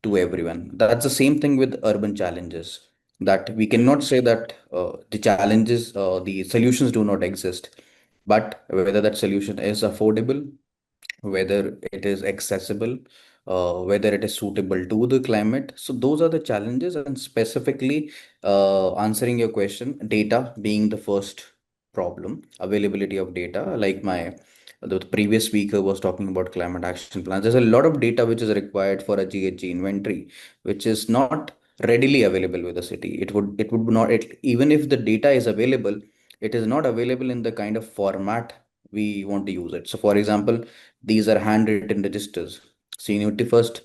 to everyone. That's the same thing with urban challenges, that we cannot say that the challenges, the solutions do not exist, but whether that solution is affordable, whether it is accessible, whether it is suitable to the climate. So those are the challenges, and specifically answering your question, data being the first problem, availability of data. Like the previous speaker was talking about climate action plans. There's a lot of data which is required for a GHG inventory, which is not readily available with the city. It would not even if the data is available, it is not available in the kind of format we want to use it. So for example, these are handwritten registers. So you need to first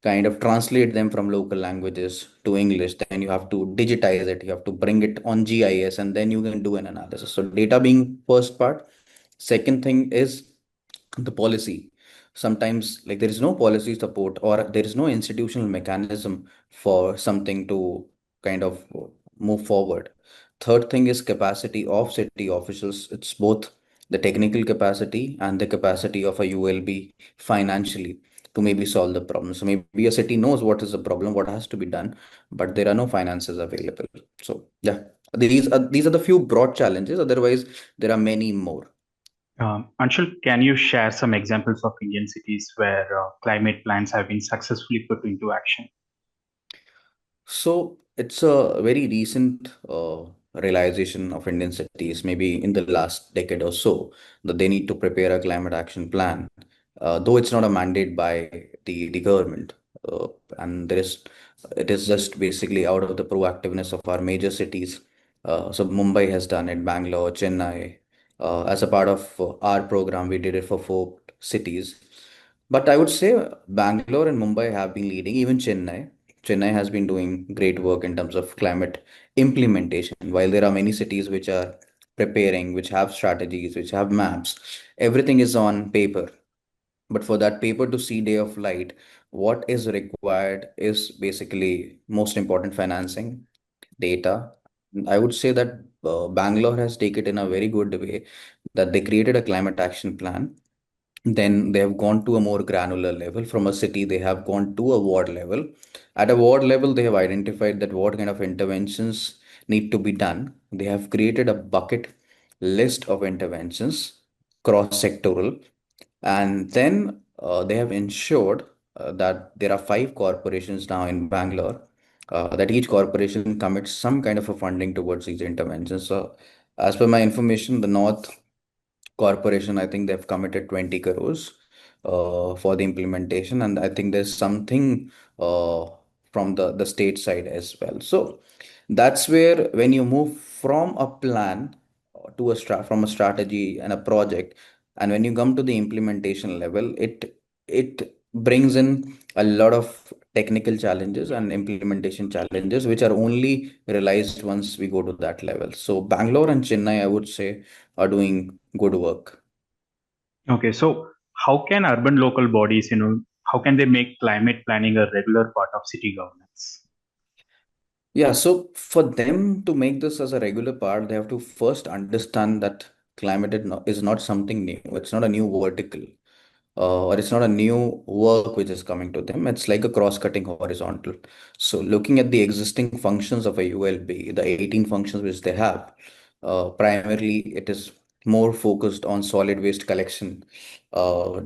kind of translate them from local languages to English. Then you have to digitize it. You have to bring it on GIS, and then you can do an analysis. So data being first part. Second thing is the policy. Sometimes like there is no policy support, or there is no institutional mechanism for something to kind of move forward. Third thing is capacity of city officials. It's both the technical capacity and the capacity of a ULB financially to maybe solve the problem. So maybe a city knows what is the problem, what has to be done, but there are no finances available. So yeah, these are the few broad challenges. Otherwise, there are many more. Anshul, can you share some examples of Indian cities where climate plans have been successfully put into action? So it's a very recent realization of Indian cities, maybe in the last decade or so, that they need to prepare a climate action plan, though it's not a mandate by the government, and it is just basically out of the proactiveness of our major cities. So Mumbai has done it, Bangalore, Chennai. As a part of our program, we did it for four cities. But I would say Bangalore and Mumbai have been leading, even Chennai. Chennai has been doing great work in terms of climate implementation. While there are many cities which are preparing, which have strategies, which have maps, everything is on paper. But for that paper to see day of light, what is required is basically most important financing, data. I would say that Bangalore has taken it in a very good way, that they created a climate action plan, then they have gone to a more granular level. From a city, they have gone to a ward level. At a ward level, they have identified that what kind of interventions need to be done. They have created a bucket list of interventions, cross sectoral, and then they have ensured that there are five corporations now in Bangalore, that each corporation commits some kind of a funding towards these interventions. So, as per my information, the North Corporation, I think they've committed 20 crores for the implementation, and I think there's something uh, from the state side as well. So that's where when you move from a plan to from a strategy and a project, and when you come to the implementation level, it brings in a lot of technical challenges and implementation challenges, which are only realized once we go to that level. So Bangalore and Chennai, I would say, are doing good work. Okay, so how can urban local bodies, how can they make climate planning a regular part of city governance? Yeah, so for them to make this as a regular part, they have to first understand that climate is not something new. It's not a new vertical, or it's not a new work which is coming to them. It's like a cross-cutting horizontal. So looking at the existing functions of a ULB, the 18 functions which they have, primarily it is more focused on solid waste collection,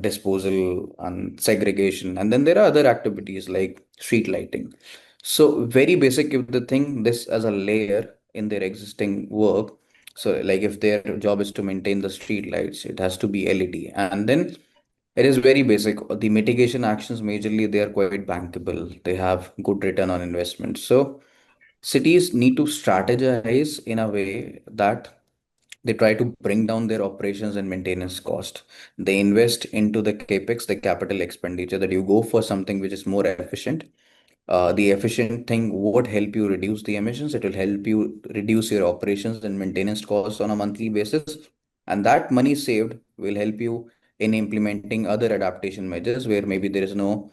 disposal, and segregation. And then there are other activities like street lighting. So very basic, if they think this as a layer in their existing work. So like if their job is to maintain the street lights, it has to be LED. And then it is very basic. The mitigation actions, majorly, they are quite bankable. They have good return on investment. So cities need to strategize in a way that they try to bring down their operations and maintenance cost. They invest into the capex, the capital expenditure, that you go for something which is more efficient, The efficient thing would help you reduce the emissions. It will help you reduce your operations and maintenance costs on a monthly basis. And that money saved will help you in implementing other adaptation measures where maybe there is no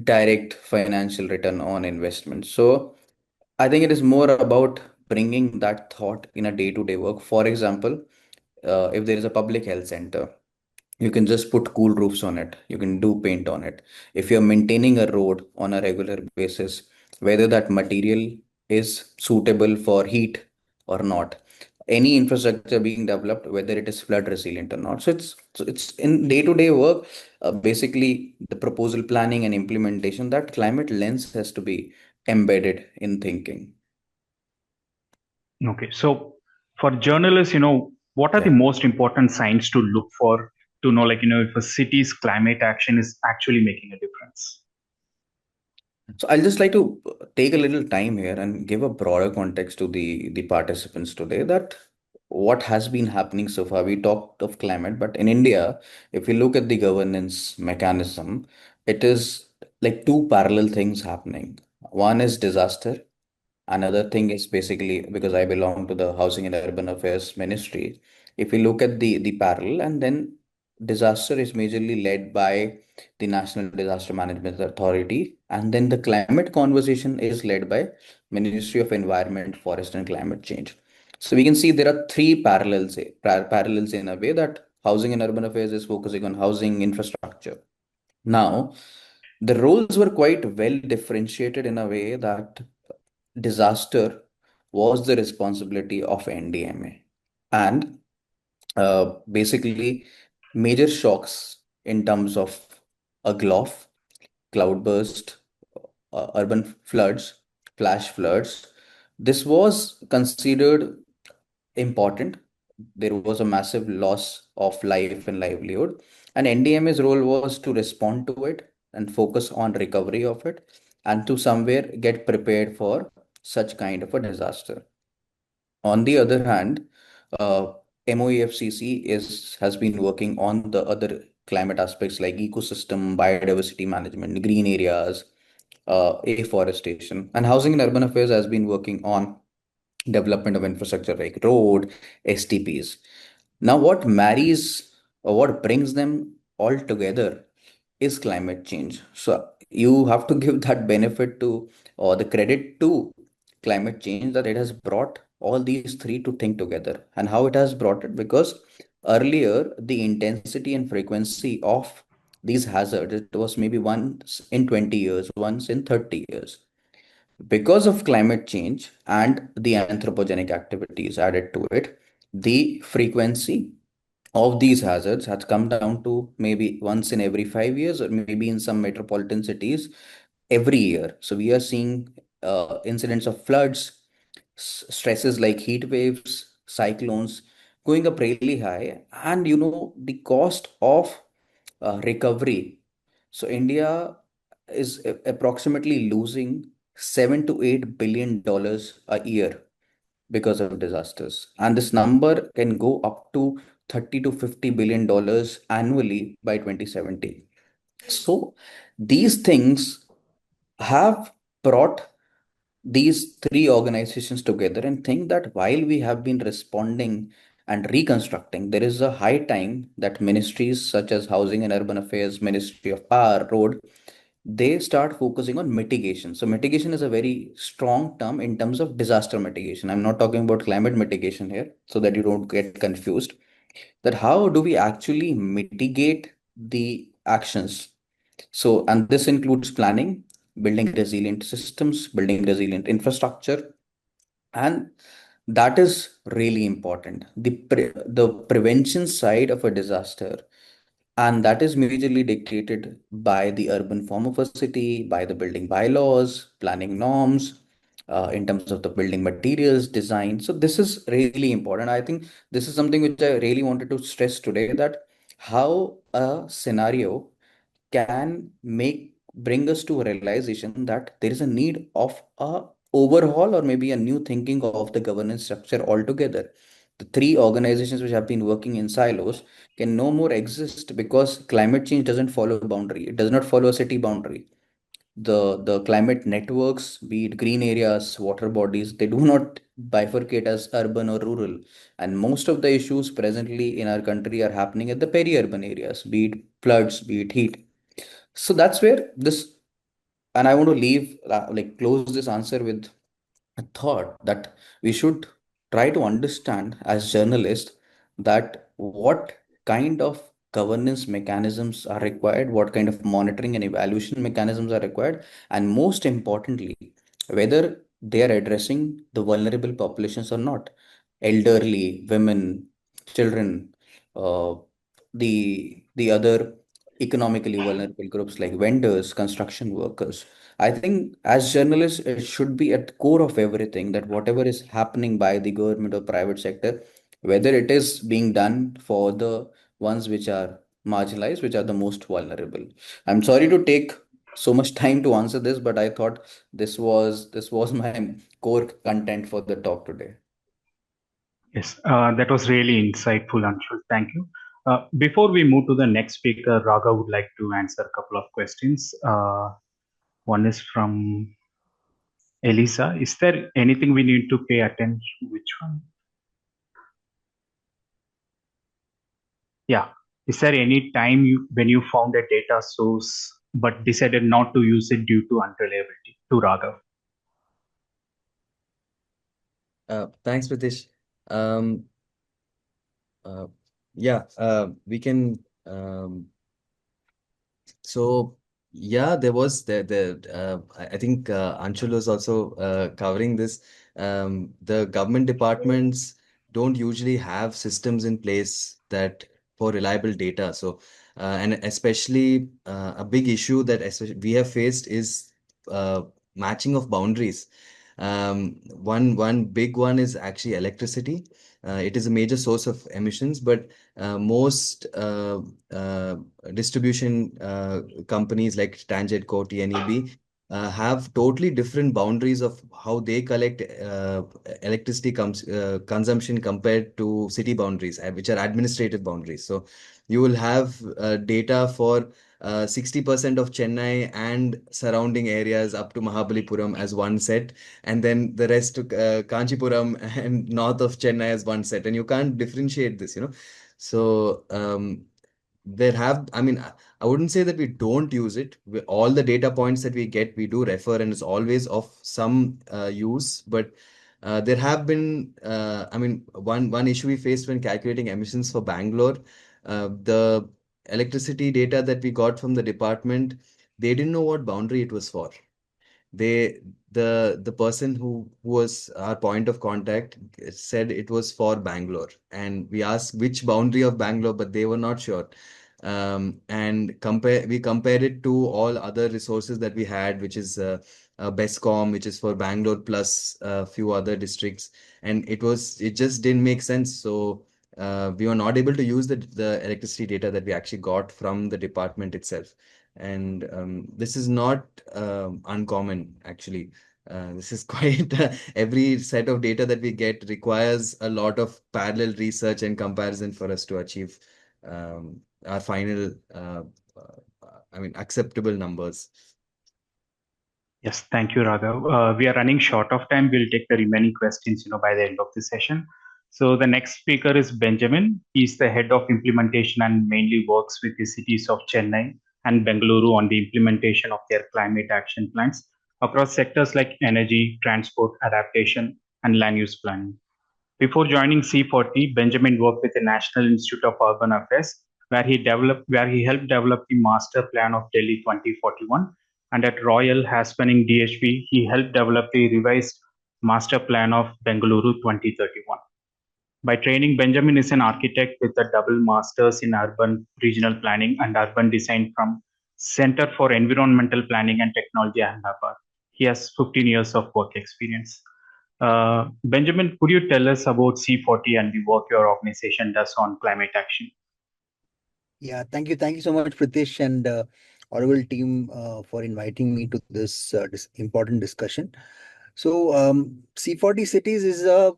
direct financial return on investment. So I think it is more about bringing that thought in a day-to-day work. For example, if there is a public health center, you can just put cool roofs on it. You can do paint on it. If you're maintaining a road on a regular basis, whether that material is suitable for heat or not, any infrastructure being developed, whether it is flood resilient or not. So it's in day-to-day work, basically the proposal planning and implementation, that climate lens has to be embedded in thinking. Okay, so for journalists, what are the Yeah. most important signs to look for to know, like, if a city's climate action is actually making a difference? So I'll just like to take a little time here and give a broader context to the participants today, that what has been happening so far. We talked of climate, but in India, if you look at the governance mechanism, it is like two parallel things happening. One is disaster. Another thing is basically, because I belong to the Housing and Urban Affairs Ministry, if we look at the parallel, and then disaster is majorly led by the National Disaster Management Authority, and then the climate conversation is led by Ministry of Environment, Forest and Climate Change. So we can see there are three parallels in a way, that Housing and Urban Affairs is focusing on housing infrastructure. Now, the roles were quite well differentiated in a way that disaster was the responsibility of NDMA. And basically, major shocks in terms of a GLOF, cloudburst, urban floods, flash floods, this was considered important. There was a massive loss of life and livelihood, and NDMA's role was to respond to it and focus on recovery of it, and to somewhere get prepared for such kind of a disaster. On the other hand, uh, MOEFCC has been working on the other climate aspects like ecosystem, biodiversity management, green areas, afforestation, and Housing and Urban Affairs has been working on development of infrastructure like road, STPs. Now, what marries or what brings them all together is climate change. So you have to give that benefit to, or the credit to, climate change, that it has brought all these three to think together. And how it has brought it, because earlier the intensity and frequency of these hazards, it was maybe once in 20 years, once in 30 years. Because of climate change and the anthropogenic activities added to it, the frequency of these hazards has come down to maybe once in every 5 years, or maybe in some metropolitan cities every year. So we are seeing incidents of floods, stresses like heat waves, cyclones going up really high, and the cost of recovery. So India is approximately losing $7 to $8 billion a year because of disasters, and this number can go up to 30 to $50 billion annually by 2070. So these things have brought these three organizations together and think that while we have been responding and reconstructing, there is a high time that ministries such as Housing and Urban Affairs, Ministry of Power, Road, they start focusing on mitigation. So mitigation is a very strong term in terms of disaster mitigation. I'm not talking about climate mitigation here, so that you don't get confused. That how do we actually mitigate the actions? So, and this includes planning, building resilient systems, building resilient infrastructure, and that is really important. The prevention side of a disaster, and that is majorly dictated by the urban form of a city, by the building bylaws, planning norms, in terms of the building materials, design. So this is really important. I think this is something which I really wanted to stress today, that how a scenario can bring us to a realization that there is a need of a overhaul, or maybe a new thinking of the governance structure altogether. The three organizations which have been working in silos can no more exist, because climate change doesn't follow a boundary. It does not follow a city boundary. the climate networks, be it green areas, water bodies, they do not bifurcate as urban or rural. And most of the issues presently in our country are happening at the peri-urban areas, be it floods, be it heat. So that's where this, and I want to leave, close this answer with a thought that we should try to understand as journalists that what kind of governance mechanisms are required, what kind of monitoring and evaluation mechanisms are required, and most importantly, whether they are addressing the vulnerable populations or not, elderly, women, children, uh, the other economically vulnerable groups like vendors, construction workers. I think as journalists, it should be at the core of everything that whatever is happening by the government or private sector, whether it is being done for the ones which are marginalized, which are the most vulnerable. I'm sorry to take so much time to answer this, but I thought this was my core content for the talk today. Yes, that was really insightful, Anshul. Thank you. Before we move to the next speaker, Raga would like to answer a couple of questions. One is from Elisa. Is there anything we need to pay attention? Which one? Yeah. Is there any time when you found a data source but decided not to use it due to unreliability? To Raghav. Thanks, Pritish. Um, yeah, we can. So yeah, there was I think Anshul was also covering this. The government departments don't usually have systems in place that for reliable data. So and especially a big issue that we have faced is matching of boundaries. One big one is actually electricity. It is a major source of emissions, but most distribution companies like Tangentco, TNEB, have totally different boundaries of how they collect electricity consumption compared to city boundaries, which are administrative boundaries. So you will have data for 60% of Chennai and surrounding areas up to Mahabalipuram as one set, and then the rest to Kanchipuram and north of Chennai as one set, and you can't differentiate this, you know. So I mean, I wouldn't say that we don't use it. All the data points that we get, we do refer, and it's always of some use. But there have been, I mean, one issue we faced when calculating emissions for Bangalore, the electricity data that we got from the department, they didn't know what boundary it was for. They the person who was our point of contact said it was for Bangalore, and we asked which boundary of Bangalore, but they were not sure. And we compared it to all other resources that we had, which is Bescom, which is for Bangalore plus a few other districts, and it just didn't make sense. So we were not able to use the electricity data that we actually got from the department itself. And this is not uncommon, actually. This is quite every set of data that we get requires a lot of parallel research and comparison for us to achieve our final, I mean, acceptable numbers. Yes, thank you, Raghav. We are running short of time. We'll take the remaining questions, by the end of the session. So the next speaker is Benjamin. He's the head of implementation and mainly works with the cities of Chennai and Bengaluru on the implementation of their climate action plans across sectors like energy, transport, adaptation, and land use planning. Before joining C40, Benjamin worked with the National Institute of Urban Affairs, where he helped develop the master plan of Delhi 2041, and at Royal Haspelling DHB, he helped develop the revised master plan of Bengaluru 2031. By training, Benjamin is an architect with a double masters in urban regional planning and urban design from Center for Environmental Planning and Technology, Ahmedabad. He has 15 years of work experience. Benjamin, could you tell us about C40 and the work your organization does on climate action? Yeah, thank you. Thank you so much, Pritish and Audible team for inviting me to this important discussion. So, C40 Cities is a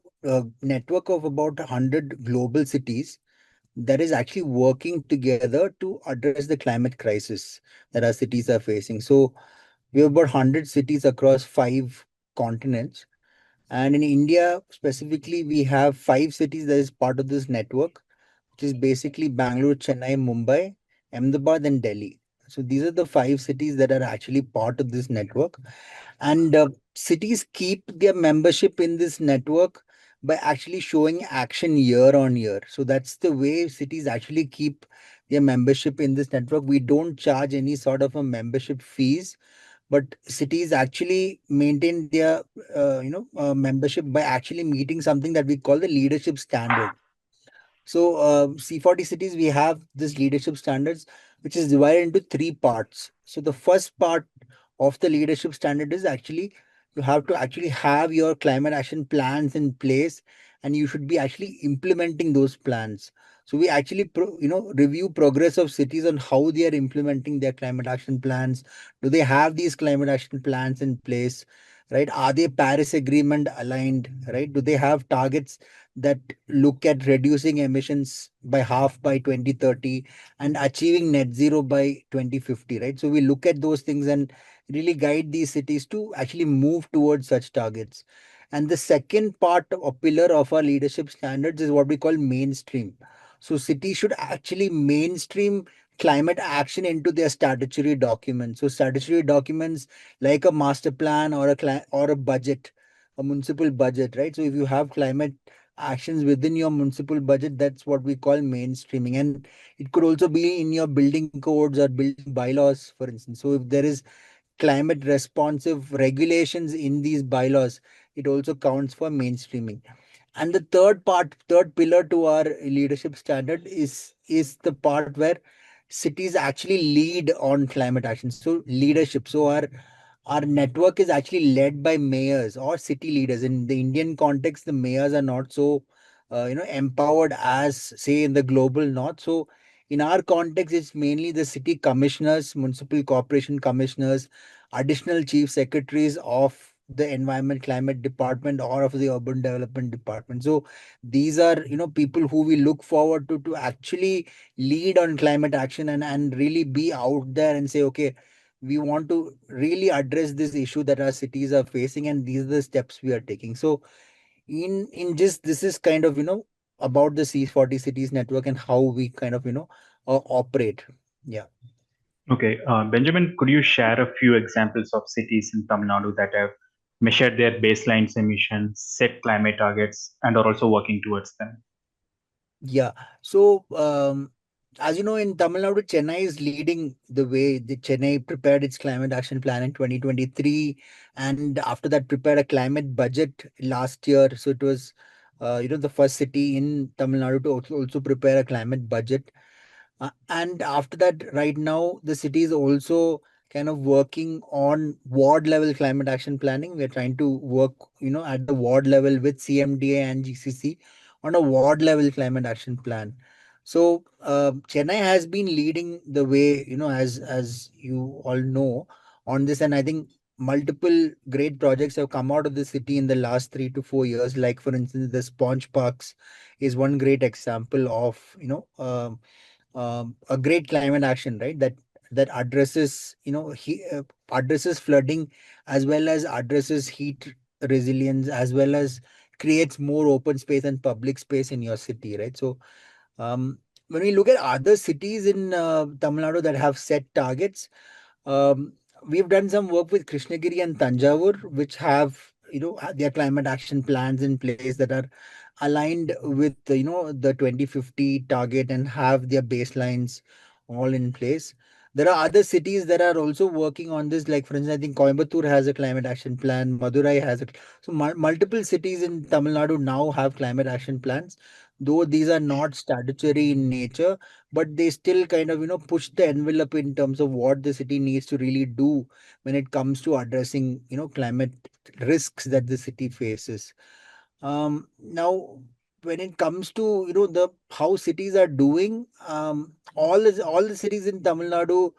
network of about 100 global cities that is actually working together to address the climate crisis that our cities are facing. So, We have about 100 cities across 5 continents. And in India specifically, we have 5 cities that is part of this network, which is basically Bangalore, Chennai, Mumbai, Ahmedabad, and Delhi. So these are the 5 cities that are actually part of this network. And cities keep their membership in this network by actually showing action year on year. So that's the way cities actually keep their membership in this network. We don't charge any sort of a membership fees, but cities actually maintain their membership by actually meeting something that we call the leadership standard. So, C40 cities, we have this leadership standards, which is divided into 3 parts. So, the first part of the leadership standard is actually you have to actually have your climate action plans in place, and you should be actually implementing those plans. So, we actually review progress of cities on how they are implementing their climate action plans. Do they have these climate action plans in place? Right? Are they Paris Agreement aligned? Right? Do they have targets that look at reducing emissions by half by 2030 and achieving net zero by 2050, right? So we look at those things and really guide these cities to actually move towards such targets. And the second part or pillar of our leadership standards is what we call mainstream. So cities should actually mainstream climate action into their statutory documents. So statutory documents like a master plan or or a budget, a municipal budget, right? So if you have climate actions within your municipal budget, that's what we call mainstreaming. And it could also be in your building codes or building bylaws, for instance. So if there is climate responsive regulations in these bylaws, it also counts for mainstreaming. And the third pillar to our leadership standard is the part where cities actually lead on climate action. So leadership. So our network is actually led by mayors or city leaders. In the Indian context, the mayors are not so empowered as say in the global north. So in our context, it's mainly the city commissioners, municipal corporation commissioners, additional chief secretaries of the environment climate department or of the urban development department. So these are people who we look forward to actually lead on climate action and really be out there and say, okay, we want to really address this issue that our cities are facing, and these are the steps we are taking. So in just this is kind of about the C40 cities network and how we kind of operate. Yeah. Okay, Benjamin, could you share a few examples of cities in Tamil Nadu that have measured their baseline emissions, set climate targets, and are also working towards them? Yeah. So, as you know, in Tamil Nadu, Chennai is leading the way. The Chennai prepared its climate action plan in 2023, and after that, prepared a climate budget last year. So it was, the first city in Tamil Nadu to also prepare a climate budget. And after that, right now, the city is also kind of working on ward level climate action planning. We're trying to work, at the ward level with CMDA and GCC on a ward level climate action plan. So Chennai has been leading the way, as you all know, on this, and I think multiple great projects have come out of the city in the last 3 to 4 years. Like for instance, the Sponge Parks is one great example of a great climate action, right? That addresses addresses flooding as well as addresses heat resilience as well as creates more open space and public space in your city, right? So when we look at other cities in Tamil Nadu that have set targets, um, we've done some work with Krishnagiri and Tanjavur, which have their climate action plans in place that are aligned with the 2050 target and have their baselines all in place. There are other cities that are also working on this. Like for instance, I think Coimbatore has a climate action plan. Madurai has it. So multiple cities in Tamil Nadu now have climate action plans, though these are not statutory in nature, but they still kind of push the envelope in terms of what the city needs to really do when it comes to addressing climate risks that the city faces. Now when it comes to the how cities are doing, all the cities in Tamil Nadu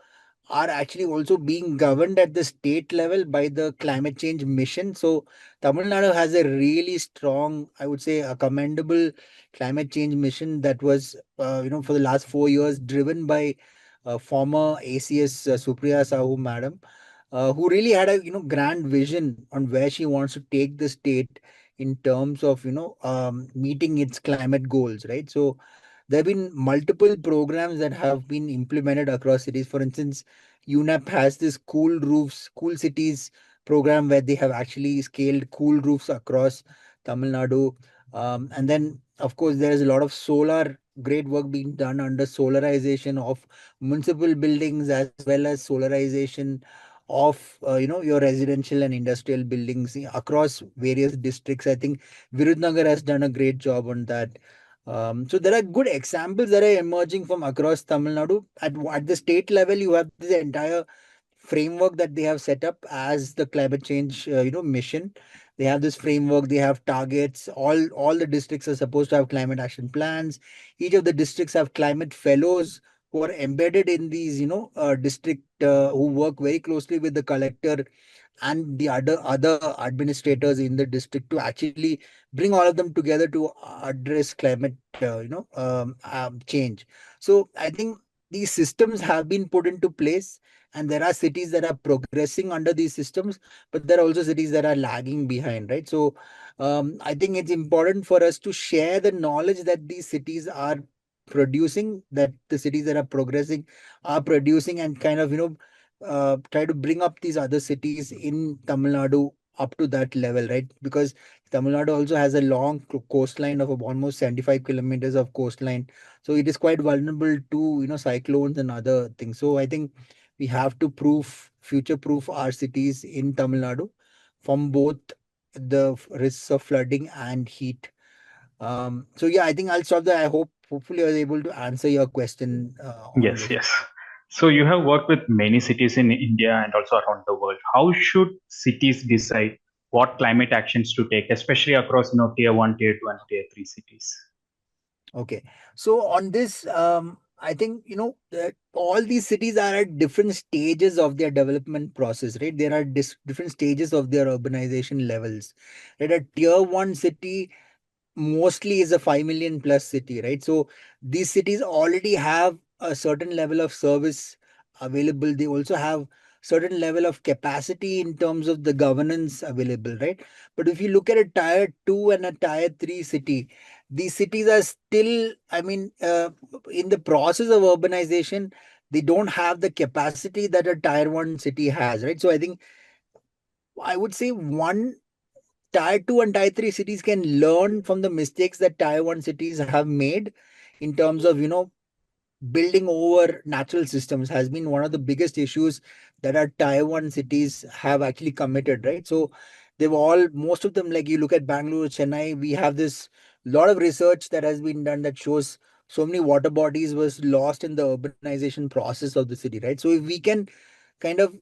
are actually also being governed at the state level by the climate change mission. So Tamil Nadu has a really strong, I would say, a commendable climate change mission that was, for the last 4 years driven by former ACS Supriya Sahu madam. who really had a grand vision on where she wants to take the state in terms of meeting its climate goals, right? So there have been multiple programs that have been implemented across cities. For instance, UNEP has this cool roofs, cool cities program where they have actually scaled cool roofs across Tamil Nadu. And then, of course, there is a lot of solar, great work being done under solarization of municipal buildings as well as solarization of your residential and industrial buildings across various districts. I think Virudnagar has done a great job on that. So there are good examples that are emerging from across Tamil Nadu. At the state level, you have this entire framework that they have set up as the climate change mission. They have this framework, they have targets. All the districts are supposed to have climate action plans. Each of the districts have climate fellows who are embedded in these district, who work very closely with the collector and the other administrators in the district to actually bring all of them together to address climate change. So I think these systems have been put into place, and there are cities that are progressing under these systems, but there are also cities that are lagging behind, right? So I think it's important for us to share the knowledge that these cities are producing, that the cities that are progressing are producing, and kind of try to bring up these other cities in Tamil Nadu up to that level, right? Because Tamil Nadu also has a long coastline of almost 75 kilometers of coastline. So it is quite vulnerable to, cyclones and other things. So I think we have to future proof our cities in Tamil Nadu from both the risks of flooding and heat. So yeah, I think I'll stop there. Hopefully I was able to answer your question on Yes, this. yes. So you have worked with many cities in India and also around the world. How should cities decide what climate actions to take, especially across tier 1, tier 2, and tier 3 cities? Okay. So on this, I think, that all these cities are at different stages of their development process, right? There are different stages of their urbanization levels. Right? A tier one city mostly is a 5 million plus city, right? So these cities already have a certain level of service available. They also have certain level of capacity in terms of the governance available, right? But if you look at a tier 2 and a tier 3 city, these cities are still, I mean, in the process of urbanization, they don't have the capacity that a tier 1 city has, right? So I think I would say tier 2 and tier 3 cities can learn from the mistakes that tier 1 cities have made in terms of, building over natural systems has been one of the biggest issues that our tier 1 cities have actually committed, right? So most of them, like you look at Bangalore, Chennai, we have this lot of research that has been done that shows so many water bodies was lost in the urbanization process of the city, right? So if we can kind of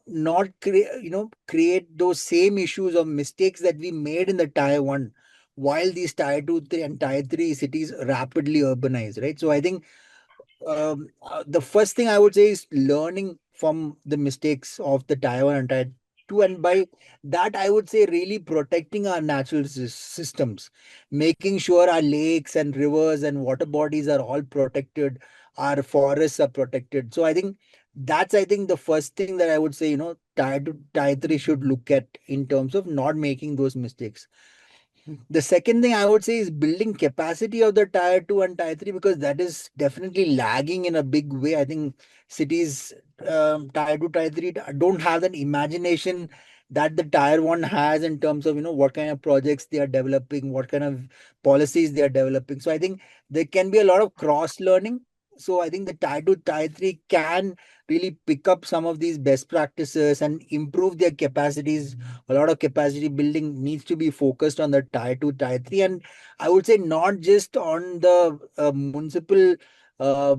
not create those same issues or mistakes that we made in the tier 1 while these tier 2 and tier 3 cities rapidly urbanize, right? So I think the first thing I would say is learning from the mistakes of the tier 1 and tier 2, and by that I would say really protecting our natural systems, making sure our lakes and rivers and water bodies are all protected, our forests are protected. So I think the first thing that I would say, tier 2 tier 3 should look at in terms of not making those mistakes. The second thing I would say is building capacity of the tier 2 and tier 3, because that is definitely lagging in a big way. I think cities, tier 2, tier 3 don't have that imagination that the tier 1 has in terms of, what kind of projects they are developing, what kind of policies they are developing. So I think there can be a lot of cross learning. So I think the tier 2, tier 3 can really pick up some of these best practices and improve their capacities. A lot of capacity building needs to be focused on the tier 2, tier 3, and I would say not just on the municipal uh,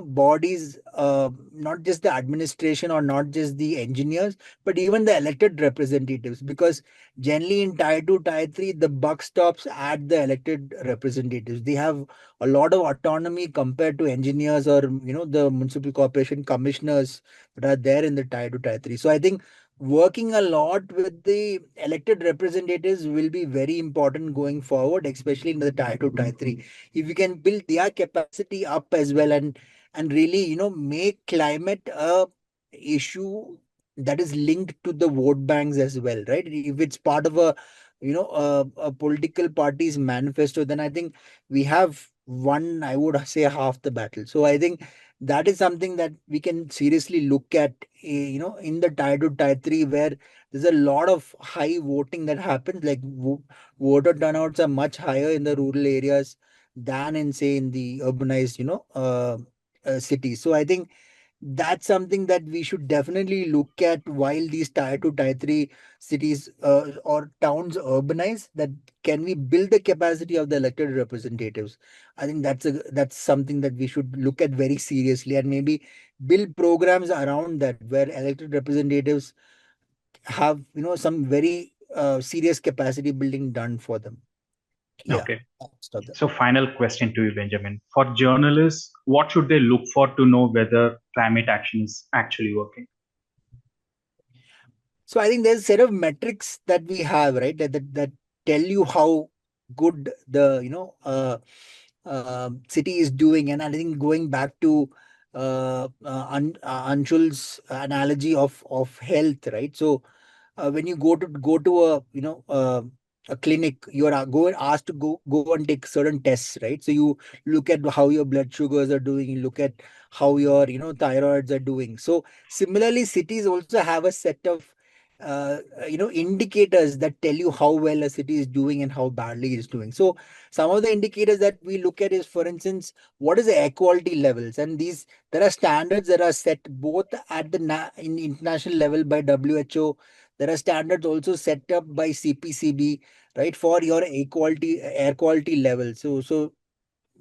bodies, not just the administration or not just the engineers, but even the elected representatives, because generally in tier 2, tier 3 the buck stops at the elected representatives. They have a lot of autonomy compared to engineers or the municipal corporation commissioners that are there in the tier 2, tier 3. So I think working a lot with the elected representatives will be very important going forward, especially in the tier 2, tier 3. If we can build their capacity up as well, and really, make climate a issue that is linked to the vote banks as well, right? If it's part of a political party's manifesto, then I think we have won, I would say, half the battle. So I think that is something that we can seriously look at, in the tier 2, tier 3, where there's a lot of high voting that happens. Like voter turnouts are much higher in the rural areas than in, say, in the urbanized, cities. So I think that's something that we should definitely look at while these tier 2, tier 3 cities or towns urbanize. That can we build the capacity of the elected representatives? I think that's something that we should look at very seriously, and maybe build programs around that where elected representatives have some very serious capacity building done for them. Yeah, Okay. I'll stop there. So final question to you, Benjamin. For journalists, what should they look for to know whether climate action is actually working? So I think there's a set of metrics that we have, right? That tell you how good the city is doing. And I think going back to Anshul's analogy of health, right? So when you go to a clinic, you are asked to go and take certain tests, right? So you look at how your blood sugars are doing, you look at how your thyroids are doing. So similarly, cities also have a set of indicators that tell you how well a city is doing and how badly it's doing. So some of the indicators that we look at is, for instance, what is the air quality levels, and these there are standards that are set both at the in international level by WHO. There are standards also set up by CPCB, right, for your air quality level. So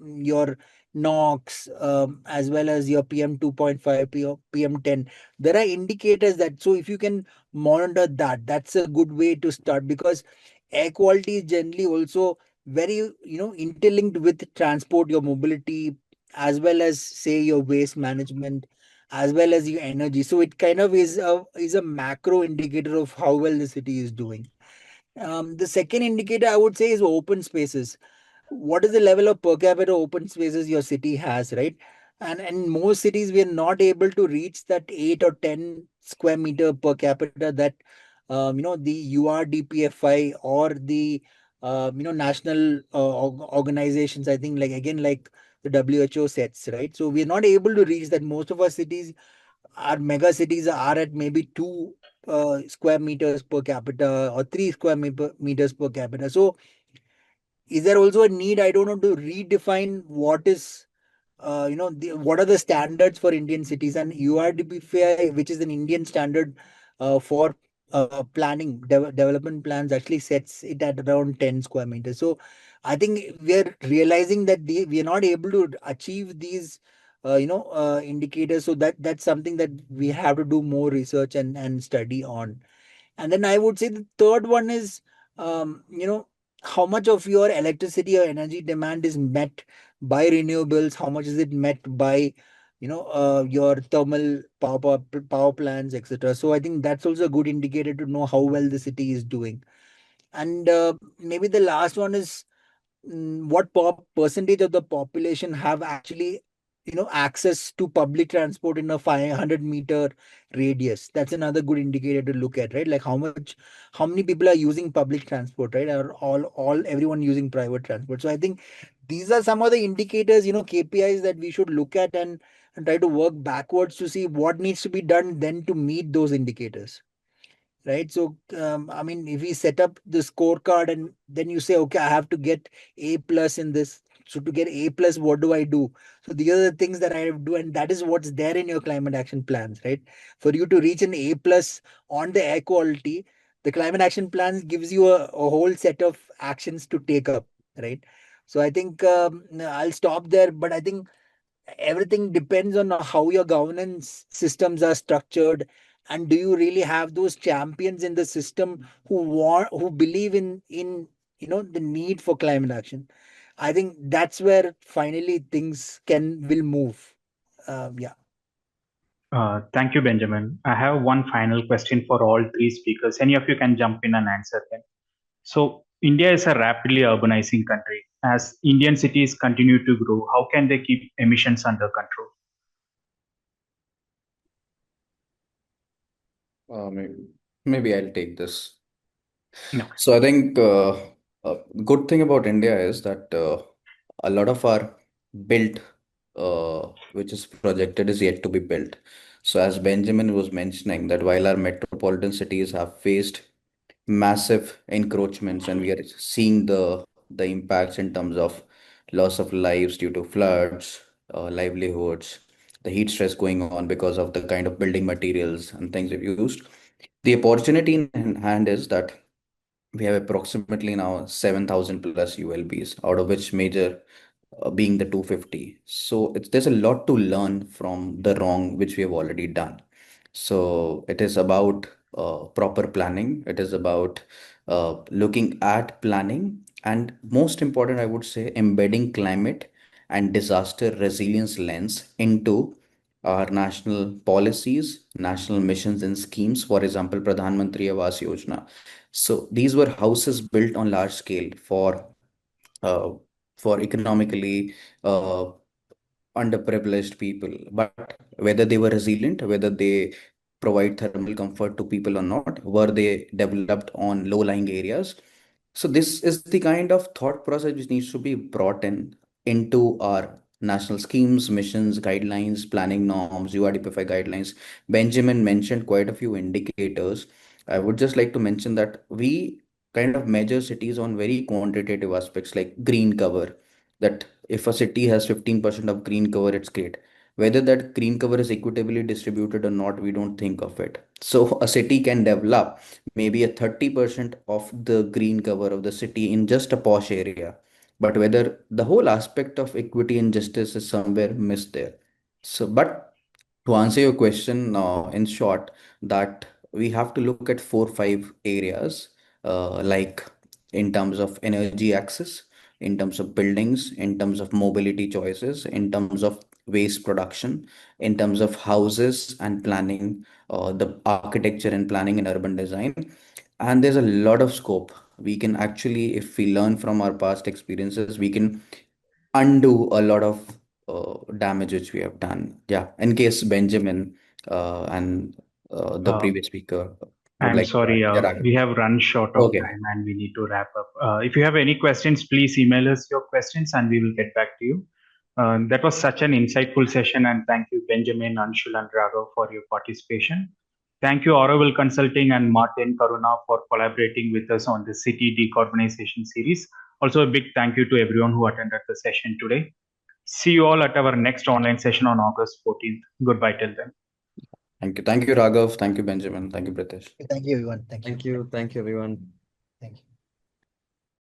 your NOx, as well as your PM 2.5, PM 10. There are indicators that, so if you can monitor that, that's a good way to start, because air quality is generally also very, interlinked with transport, your mobility, as well as, say, your waste management, as well as your energy. So it kind of is a macro indicator of how well the city is doing. The second indicator I would say is open spaces. What is the level of per capita open spaces your city has, right? And in most cities, we are not able to reach that 8 or 10 square meter per capita that the URDPFI or the national organizations, I think, like, again, like the WHO sets, right? So we are not able to reach that. Most of our cities, our mega cities, are at maybe 2 square meters per capita or 3 square meters per capita. So is there also a need, I don't know, to redefine what is what are the standards for Indian cities? And URDPFI, which is an Indian standard for planning, development plans, actually sets it at around 10 square meters. So I think we are realizing that we are not able to achieve these indicators. So that's something that we have to do more research and study on. And then I would say the third one is, how much of your electricity or energy demand is met by renewables? How much is it met by, your thermal power plants, etc. So I think that's also a good indicator to know how well the city is doing. And maybe the last one is, what percentage of the population have actually access to public transport in a 500-meter radius. That's another good indicator to look at, right? Like how many people are using public transport, right? Or everyone using private transport. So I think these are some of the indicators, KPIs that we should look at, and try to work backwards to see what needs to be done then to meet those indicators, right? So I mean, if we set up the scorecard and then you say, okay, I have to get A plus in this. So to get A plus, what do I do? So these are the things that I have to do, and that is what's there in your climate action plans, right? For you to reach an A plus on the air quality, the climate action plans gives you a whole set of actions to take up, right? So I think I'll stop there, but I think everything depends on how your governance systems are structured, and do you really have those champions in the system who believe in the need for climate action. I think that's where finally things will move. Yeah. Thank you, Benjamin. I have one final question for all three speakers. Any of you can jump in and answer them. So, India is a rapidly urbanizing country. As Indian cities continue to grow, how can they keep emissions under control? Maybe I'll take this. No. So I think a good thing about India is that a lot of our built, which is projected, is yet to be built. So as Benjamin was mentioning, that while our metropolitan cities have faced massive encroachments, and we are seeing the impacts in terms of loss of lives due to floods, livelihoods, the heat stress going on because of the kind of building materials and things we've used. The opportunity in hand is that we have approximately now 7,000 plus ULBs, out of which major being the 250. So there's a lot to learn from the wrong which we have already done. So it is about proper planning. It is about looking at planning, and most important, I would say, embedding climate and disaster resilience lens into our national policies, national missions and schemes. For example, Pradhan Mantri Awas Yojana. So these were houses built on large scale uh, for economically uh, underprivileged people. But whether they were resilient, whether they provide thermal comfort to people or not, were they developed on low-lying areas? So this is the kind of thought process which needs to be brought into our national schemes, missions, guidelines, planning norms, URDP5 guidelines. Benjamin mentioned quite a few indicators. I would just like to mention that we kind of measure cities on very quantitative aspects like green cover. That if a city has 15% of green cover, it's great. Whether that green cover is equitably distributed or not, we don't think of it. So a city can develop maybe a 30% of the green cover of the city in just a posh area, but whether the whole aspect of equity and justice is somewhere missed there. So but to answer your question, in short, that we have to look at 4 5 areas, like in terms of energy access, in terms of buildings, in terms of mobility choices, in terms of waste production, in terms of houses and planning, the architecture and planning and urban design. And there's a lot of scope. We can actually, if we learn from our past experiences, we can undo a lot of damage which we have done. Yeah, in case Benjamin and the Uh, previous speaker would I'm like to add. sorry, Yeah, Raghav. we have run short of Okay. time and we need to wrap up. If you have any questions, please email us your questions and we will get back to you. That was such an insightful session, and thank you, Benjamin, Anshul, and Raghav, for your participation. Thank you, Auroville Consulting and Martin Karuna, for collaborating with us on the city decarbonization series. Also, a big thank you to everyone who attended the session today. See you all at our next online session on August 14th. Goodbye till then. Thank you. Thank you, Raghav. Thank you, Benjamin. Thank you, Pritesh. Thank you, everyone. Thank you. Thank you. Thank you, everyone.